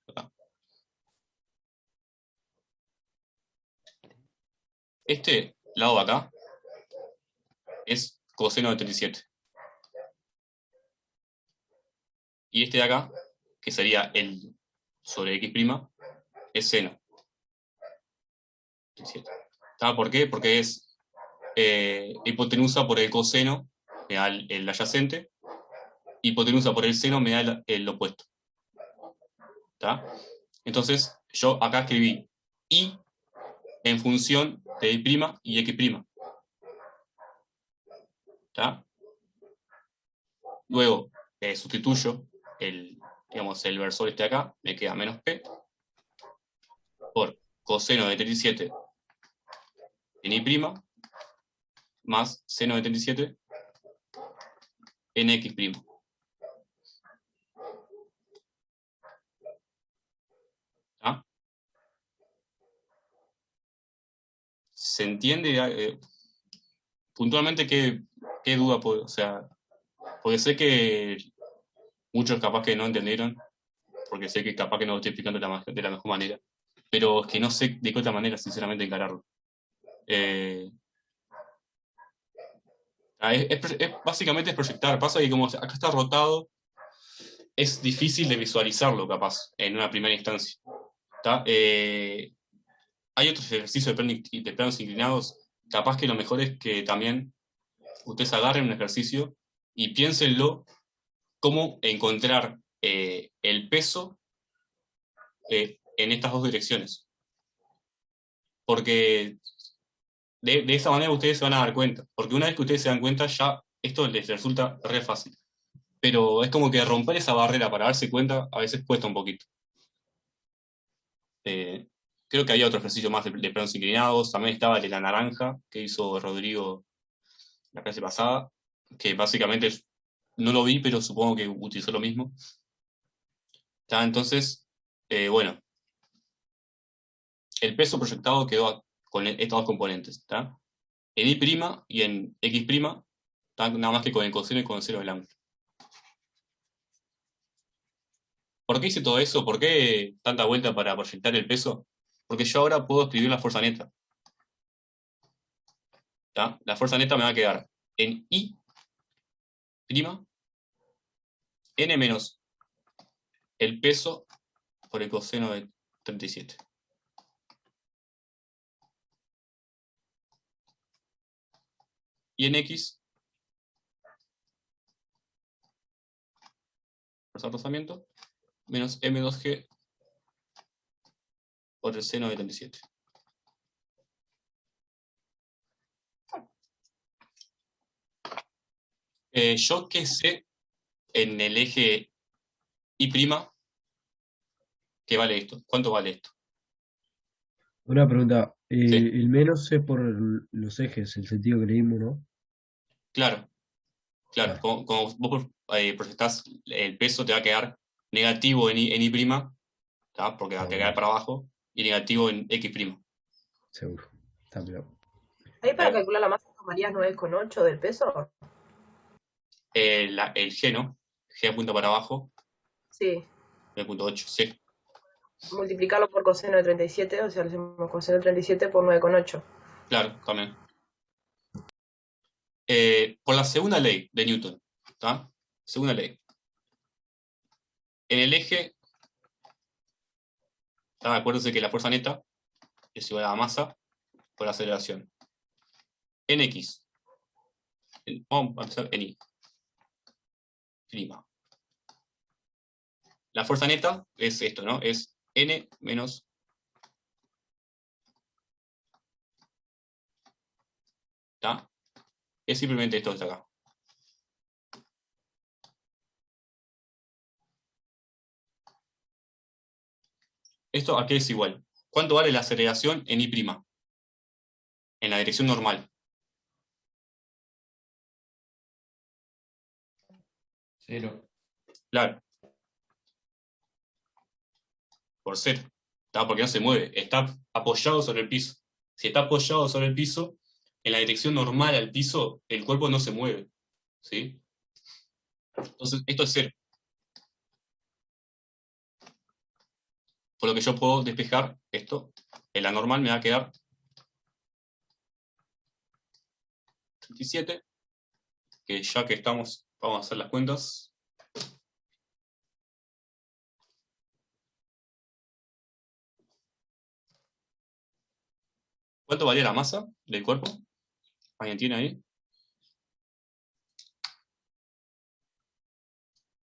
Este lado de acá es coseno de 37. Y este de acá, que sería el sobre X', es seno. 37. ¿Por qué? Porque es hipotenusa por el coseno, me da el adyacente, hipotenusa por el seno me da el opuesto. ¿Está? Entonces, yo acá escribí I en función de I' y X'. ¿Está? Luego sustituyo el versor este de acá, me queda menos P por coseno de 37 en I' más seno de 37 en X'. ¿Ah? ¿Se entiende puntualmente qué duda puede? O sea, porque sé que muchos capaz que no entendieron, porque sé que capaz que no lo estoy explicando de la mejor manera, pero es que no sé de qué otra manera, sinceramente, encararlo. Básicamente es proyectar. Pasa que como acá está rotado, es difícil de visualizarlo, capaz, en una primera instancia. Hay otros ejercicios de planos inclinados. Capaz que lo mejor es que también ustedes agarren un ejercicio y piénsenlo cómo encontrar el peso en estas dos direcciones. Porque de esa manera ustedes se van a dar cuenta. Porque una vez que ustedes se dan cuenta, ya esto les resulta re fácil. Pero es como que romper esa barrera para darse cuenta a veces cuesta un poquito. Creo que había otro ejercicio más de planos inclinados. También estaba el de la naranja que hizo Rodrigo la clase pasada, que básicamente no lo vi, pero supongo que utilizó lo mismo. Entonces, bueno, el peso proyectado quedó con estos dos componentes. En I' y en X', nada más que con el coseno y con el seno del ángulo. ¿Por qué hice todo eso? ¿Por qué tanta vuelta para proyectar el peso? Porque yo ahora puedo escribir la fuerza neta. La fuerza neta me va a quedar en I', n menos el peso por el coseno de 37. Y en X, fuerza de rozamiento, menos M2G por el seno de 37. Yo qué sé en el eje I', ¿qué vale esto? ¿Cuánto vale esto? Una pregunta. El menos es por los ejes, el sentido que leímos, ¿no? Claro. Como vos proyectás el peso, te va a quedar negativo en I', porque va a quedar para abajo, y negativo en X'. Seguro. Está claro. Ahí para calcular la masa tomarías 9,8 del peso. El G, ¿no? G apunta para abajo. Sí. 9,8, sí. Multiplicarlo por coseno de 37, o sea, le hacemos coseno de 37 por 9,8. Claro, también. Por la segunda ley de Newton, Segunda ley. En el eje Acuérdense que la fuerza neta es igual a la masa por la aceleración. En X. Vamos a empezar en Y. Prima. La fuerza neta es esto, ¿no? Es N menos ¿tá? Es simplemente esto que está acá. ¿Esto a qué es igual? ¿Cuánto vale la aceleración en Y'? En la dirección normal. 0. Claro. Por 0. Porque no se mueve. Está apoyado sobre el piso. Si está apoyado sobre el piso, en la dirección normal al piso, el cuerpo no se mueve. ¿Sí? Entonces, esto es 0. Por lo que yo puedo despejar esto. En la normal me va a quedar 37. Que ya que estamos, vamos a hacer las cuentas. ¿Cuánto valía la masa del cuerpo? ¿Alguien tiene ahí?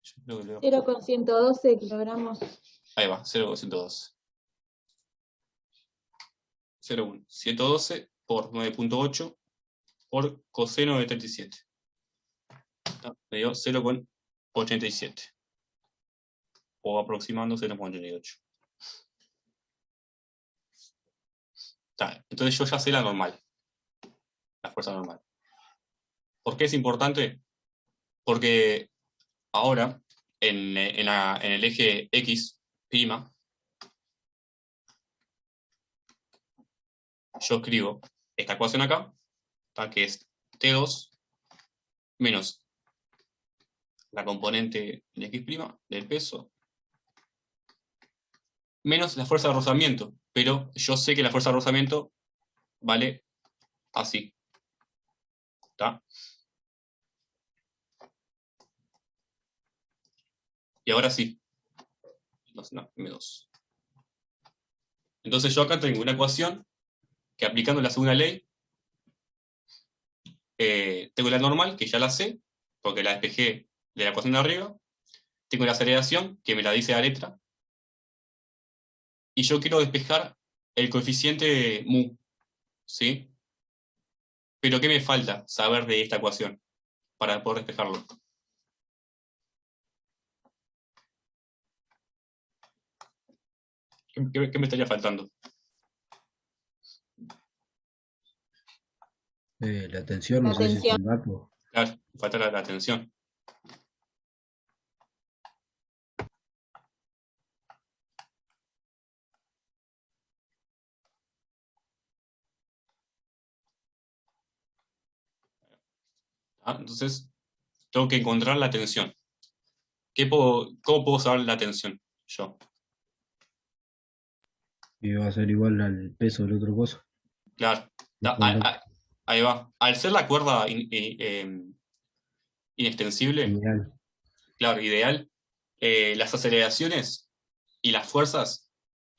Yo creo que leo. 0,112 kilogramos. Ahí va, 0,112. 0,1. 112 por 9.8 por coseno de 37. Me dio 0,87. O aproximando 0,88. Entonces yo ya sé la normal. La fuerza normal. ¿Por qué es importante? Porque ahora, en el eje X', yo escribo esta ecuación acá, que es T2 menos la componente de X' del peso, menos la fuerza de rozamiento. Pero yo sé que la fuerza de rozamiento vale así. ¿Está? Y ahora sí. M2. Entonces yo acá tengo una ecuación que, aplicando la segunda ley, tengo la normal, que ya la sé, porque la despejé de la ecuación de arriba. Tengo la aceleración, que me la dice la letra. Y yo quiero despejar el coeficiente mu. ¿Sí? Pero ¿qué me falta saber de esta ecuación para poder despejarlo? ¿Qué me estaría faltando? La tensión, no sé si es un dato. Claro, falta la tensión. Entonces, tengo que encontrar la tensión. ¿Cómo puedo saber la tensión yo? Y va a ser igual al peso del otro coso. Claro. Ahí va. Al ser la cuerda inextensible, Ideal. claro, ideal, las aceleraciones y las fuerzas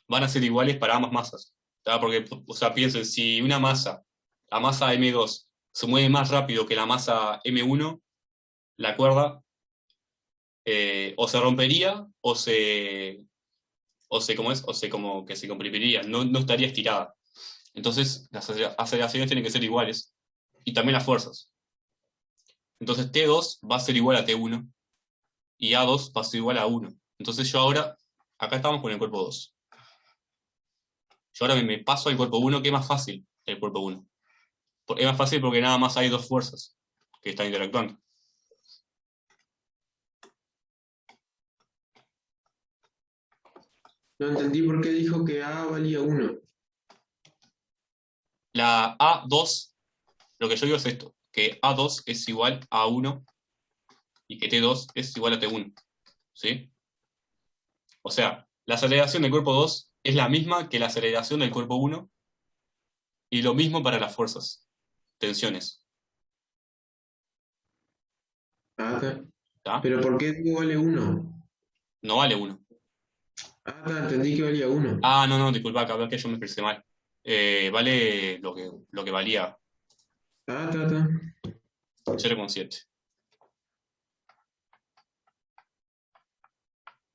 van a ser iguales para ambas masas. Porque, o sea, piensen, si una masa, la masa M2, se mueve más rápido que la masa M1, la cuerda o se rompería o como que se comprimiría, no estaría estirada. Entonces las aceleraciones tienen que ser iguales y también las fuerzas. Entonces T2 va a ser igual a T1 y A2 va a ser igual a 1. Entonces yo ahora, acá estamos con el cuerpo 2. Yo ahora me paso al cuerpo 1, que es más fácil el cuerpo 1. Es más fácil porque nada más hay dos fuerzas que están interactuando. No entendí por qué dijo que A valía 1. La A2, lo que yo digo es esto, que A2 es igual a 1 y que T2 es igual a T1. ¿Sí? O sea, la aceleración del cuerpo 2 es la misma que la aceleración del cuerpo 1 y lo mismo para las fuerzas, tensiones. ¿Pero por qué digo vale 1? No vale 1. Entendí que valía 1. Ah, no, disculpa, acá que yo me expresé mal. Vale lo que valía 0,7.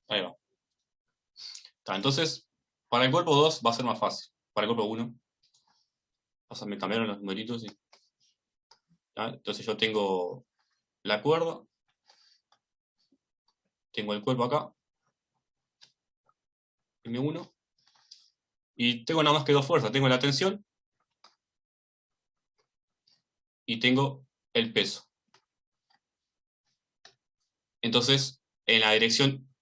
Ahí va. Entonces, para el cuerpo 2 va a ser más fácil. Para el cuerpo 1, me cambiaron los numeritos. Entonces yo tengo la cuerda, tengo el cuerpo acá, M1, y tengo nada más que dos fuerzas. Tengo la tensión y tengo el peso. Entonces, en la dirección,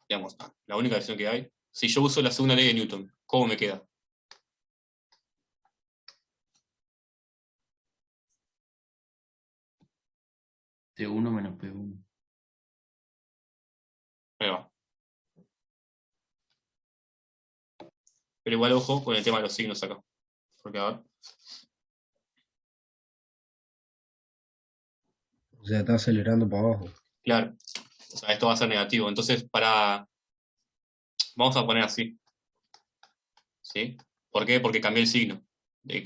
digamos, la única dirección que hay, si yo uso la segunda ley de Newton, ¿cómo me queda? T1 menos P1. Ahí va. Pero igual ojo con el tema de los signos acá. Porque a ver. O sea, está acelerando para abajo. Claro. O sea, esto va a ser negativo. Entonces, vamos a poner así. ¿Sí? ¿Por qué? Porque cambié el signo.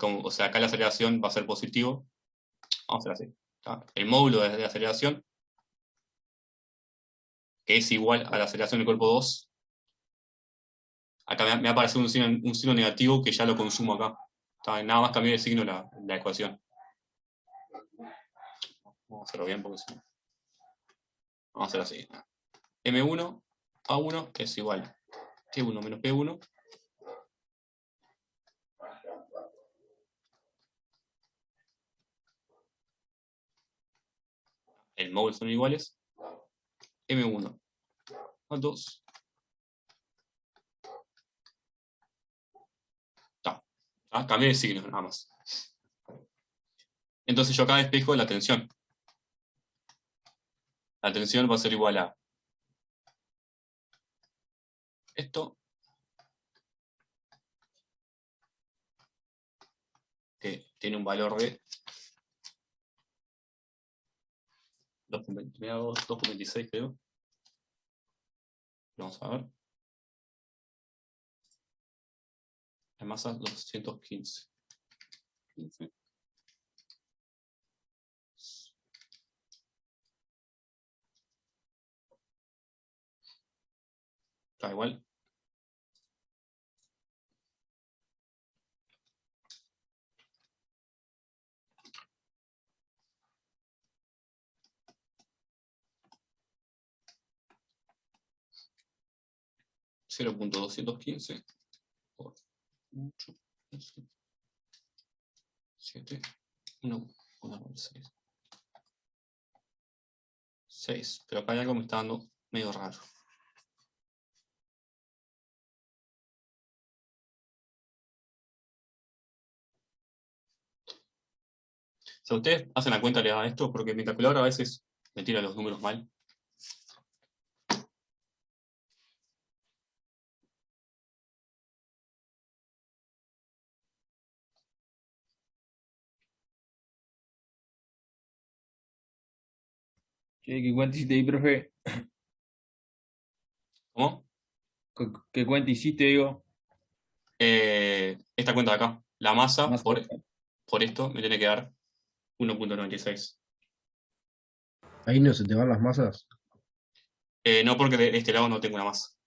O sea, acá la aceleración va a ser positivo. Vamos a hacer así. ¿Está? El módulo de aceleración, que es igual a la aceleración del cuerpo 2. Acá me va a aparecer un signo negativo que ya lo consumo acá. ¿Está? Nada más cambié de signo la ecuación. Vamos a hacerlo bien porque si no. Vamos a hacer así. M1 A1 es igual a T1 menos P1 el módulo son iguales, M1 A2 cambié de signo nada más. Entonces yo acá despejo la tensión. La tensión va a ser igual a esto, que tiene un valor de 2,26 creo. Vamos a ver. La masa 215. 15. Está igual. .215 por 8, 7, 1, 6. 6, pero acá hay algo que me está dando medio raro. O sea, ustedes hacen la cuenta, le da esto, porque mi calculadora a veces me tira los números mal. ¿Qué cuenta hiciste ahí, profe? ¿Cómo? ¿Qué cuenta hiciste, digo? Esta cuenta de acá. La masa por esto me tiene que dar 1,96. Ahí no se te van las masas. No, porque de este lado no tengo una masa.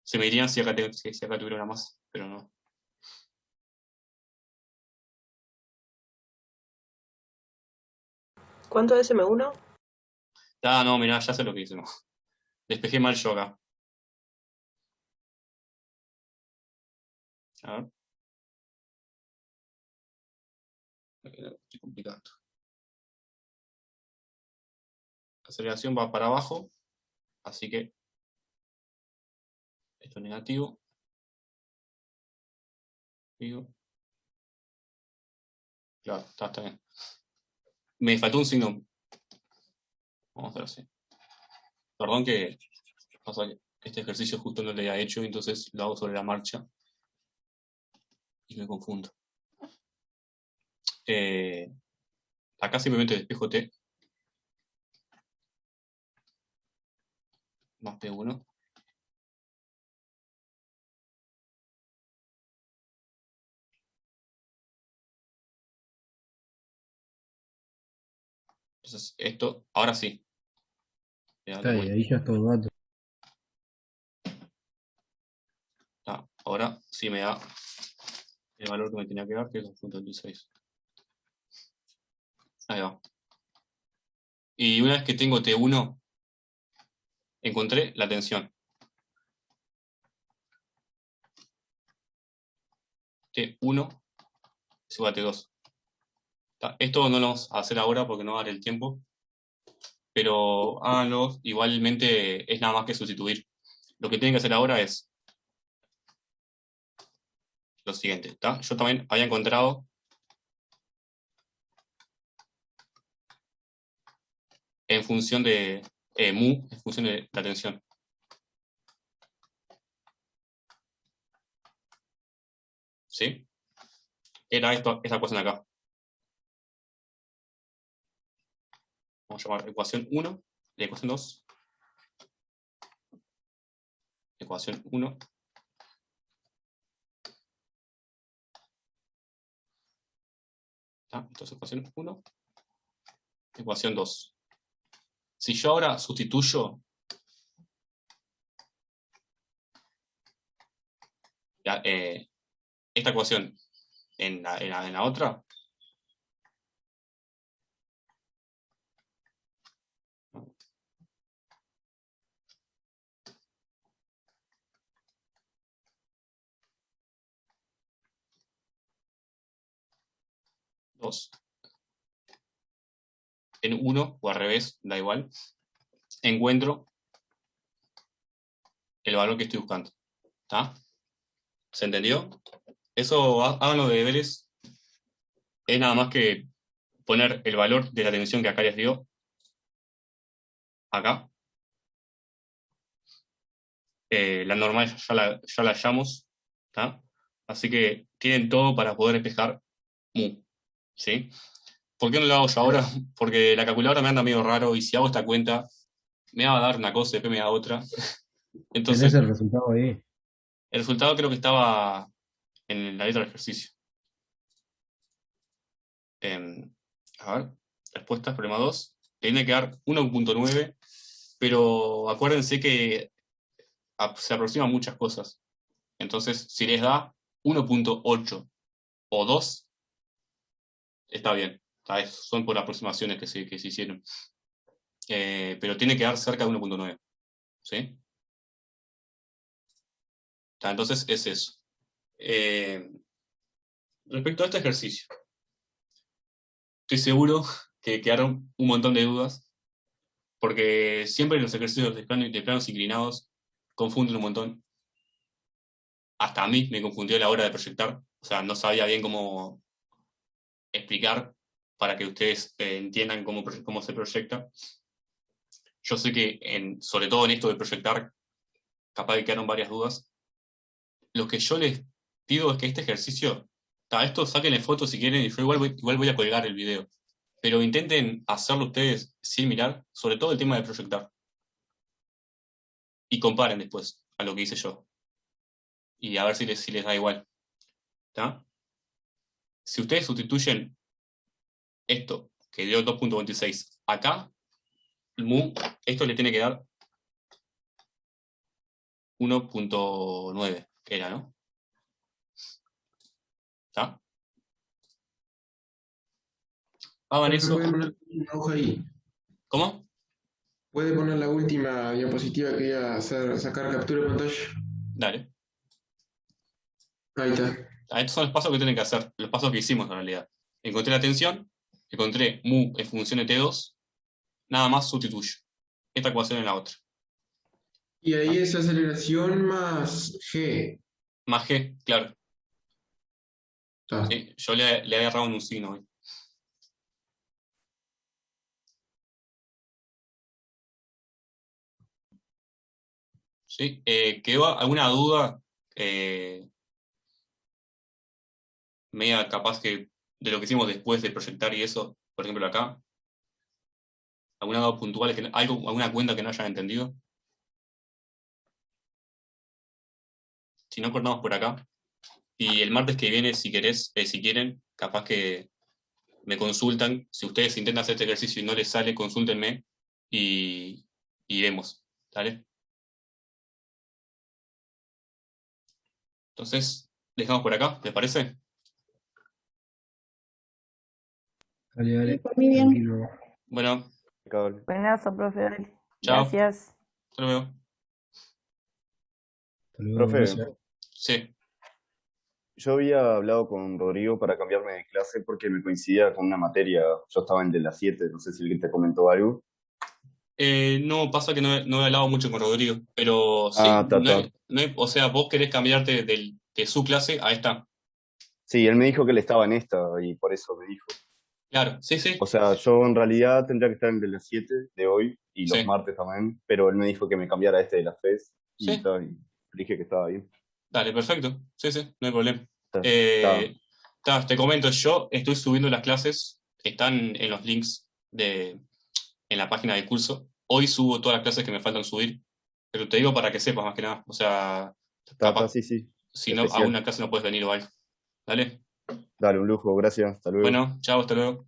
Se me dirían si acá tuviera una masa, pero no. ¿Cuánto es M1? No, mirá, ya sé lo que hice. No. Despejé mal yo acá. A ver. Estoy complicando. La aceleración va para abajo, así que esto es negativo. Digo. Claro, está bien. Me faltó un signo. Vamos a hacer así. Perdón que pasa que este ejercicio justo no lo había hecho, entonces lo hago sobre la marcha y me confundo. Acá simplemente despejo T más P1 Entonces, esto, ahora sí. Está ahí, ahí ya es todo dato. Ahora sí me da el valor que me tenía que dar, que es 2.26. Ahí va. Y una vez que tengo T1, encontré la tensión. T1 es igual a T2. Esto no lo vamos a hacer ahora porque no va a dar el tiempo, pero háganlo, igualmente es nada más que sustituir. Lo que tienen que hacer ahora es lo siguiente, yo también había encontrado en función de mu, en función de la tensión. ¿Sí? Era esta ecuación acá. Vamos a llamar ecuación 1 y ecuación 2. Ecuación 1. Entonces, ecuación 1. Ecuación 2. Si yo ahora sustituyo esta ecuación en la otra, en 1 o al revés, da igual, encuentro el valor que estoy buscando. ¿Está? ¿Se entendió? Eso, háganlo de deberes. Es nada más que poner el valor de la tensión que acá les dio. Acá. La normal ya la hallamos. ¿Está? Así que tienen todo para poder despejar mu. ¿Sí? ¿Por qué no lo hago yo ahora? Porque la calculadora me anda medio raro y si hago esta cuenta me va a dar una cosa y después me da otra. Entonces, ¿Tenés el resultado ahí? el resultado creo que estaba en la letra del ejercicio. A ver, respuestas, problema 2. Tiene que dar 1.9, pero acuérdense que se aproximan muchas cosas. Entonces, si les da 1.8 o 2, está bien. Son por aproximaciones que se hicieron. Pero tiene que dar cerca de 1.9. ¿Sí? Entonces, es eso. Respecto a este ejercicio, estoy seguro que quedaron un montón de dudas, porque siempre los ejercicios de planos inclinados confunden un montón. Hasta a mí me confundió a la hora de proyectar, o sea, no sabía bien cómo explicar para que ustedes entiendan cómo se proyecta. Yo sé que, sobre todo en esto de proyectar, capaz que quedaron varias dudas. Lo que yo les pido es que este ejercicio, esto sáquenle fotos si quieren, y yo igual voy a colgar el video. Pero intenten hacerlo ustedes sin mirar, sobre todo el tema de proyectar. Y comparen después a lo que hice yo. Y a ver si les da igual. ¿Está? Si ustedes sustituyen esto, que dio 2.26, acá, mu, esto le tiene que dar 1.9, era, ¿no? ¿Está? Hagan eso. ¿Puede poner una hoja ahí? ¿Cómo? ¿Puede poner la última diapositiva que iba a hacer, sacar captura de pantalla? Dale. Ahí está. Estos son los pasos que tienen que hacer, los pasos que hicimos en realidad. Encontré la tensión, encontré mu en función de T2, nada más sustituyo esta ecuación en la otra. Y ahí es aceleración más G. Más G, claro. Sí, yo le he agarrado en un signo hoy. ¿Sí? ¿Quedó alguna duda? Media capaz que de lo que hicimos después de proyectar y eso, por ejemplo acá. ¿Alguna duda puntual, alguna cuenta que no hayan entendido? Si no, cortamos por acá. Y el martes que viene, si quieren, capaz que me consultan. Si ustedes intentan hacer este ejercicio y no les sale, consúltenme y vemos. ¿Vale? Entonces, dejamos por acá, ¿les parece? Dale, dale. Muy bien. Tranquilo. Bueno, Buenazo, profe. Dale. chao. Gracias. Hasta luego. Hasta luego, Profe, gracias. Sí. yo había hablado con Rodrigo para cambiarme de clase porque me coincidía con una materia. Yo estaba en de las 7, no sé si alguien te comentó algo. No, pasa que no he hablado mucho con Rodrigo, pero sí, o sea, vos querés cambiarte de su clase a esta. Sí, él me dijo que él estaba en esta y por eso me dijo. Claro, sí, sí. O sea, yo en realidad tendría que estar en de las 7 de hoy y los Sí. martes también, pero él me dijo que me cambiara a este de las 3 y, Sí. y dije que estaba bien. Dale, perfecto. Sí, sí, no hay problema. Está. Te comento, yo estoy subiendo las clases, están en los links en la página del curso. Hoy subo todas las clases que me faltan subir, pero te digo para que sepas más que nada. O sea, capaz, Sí, sí. si no, a Especial. una clase no puedes venir o algo. Dale. Dale, un lujo, gracias. Hasta luego. Bueno, chao, hasta luego.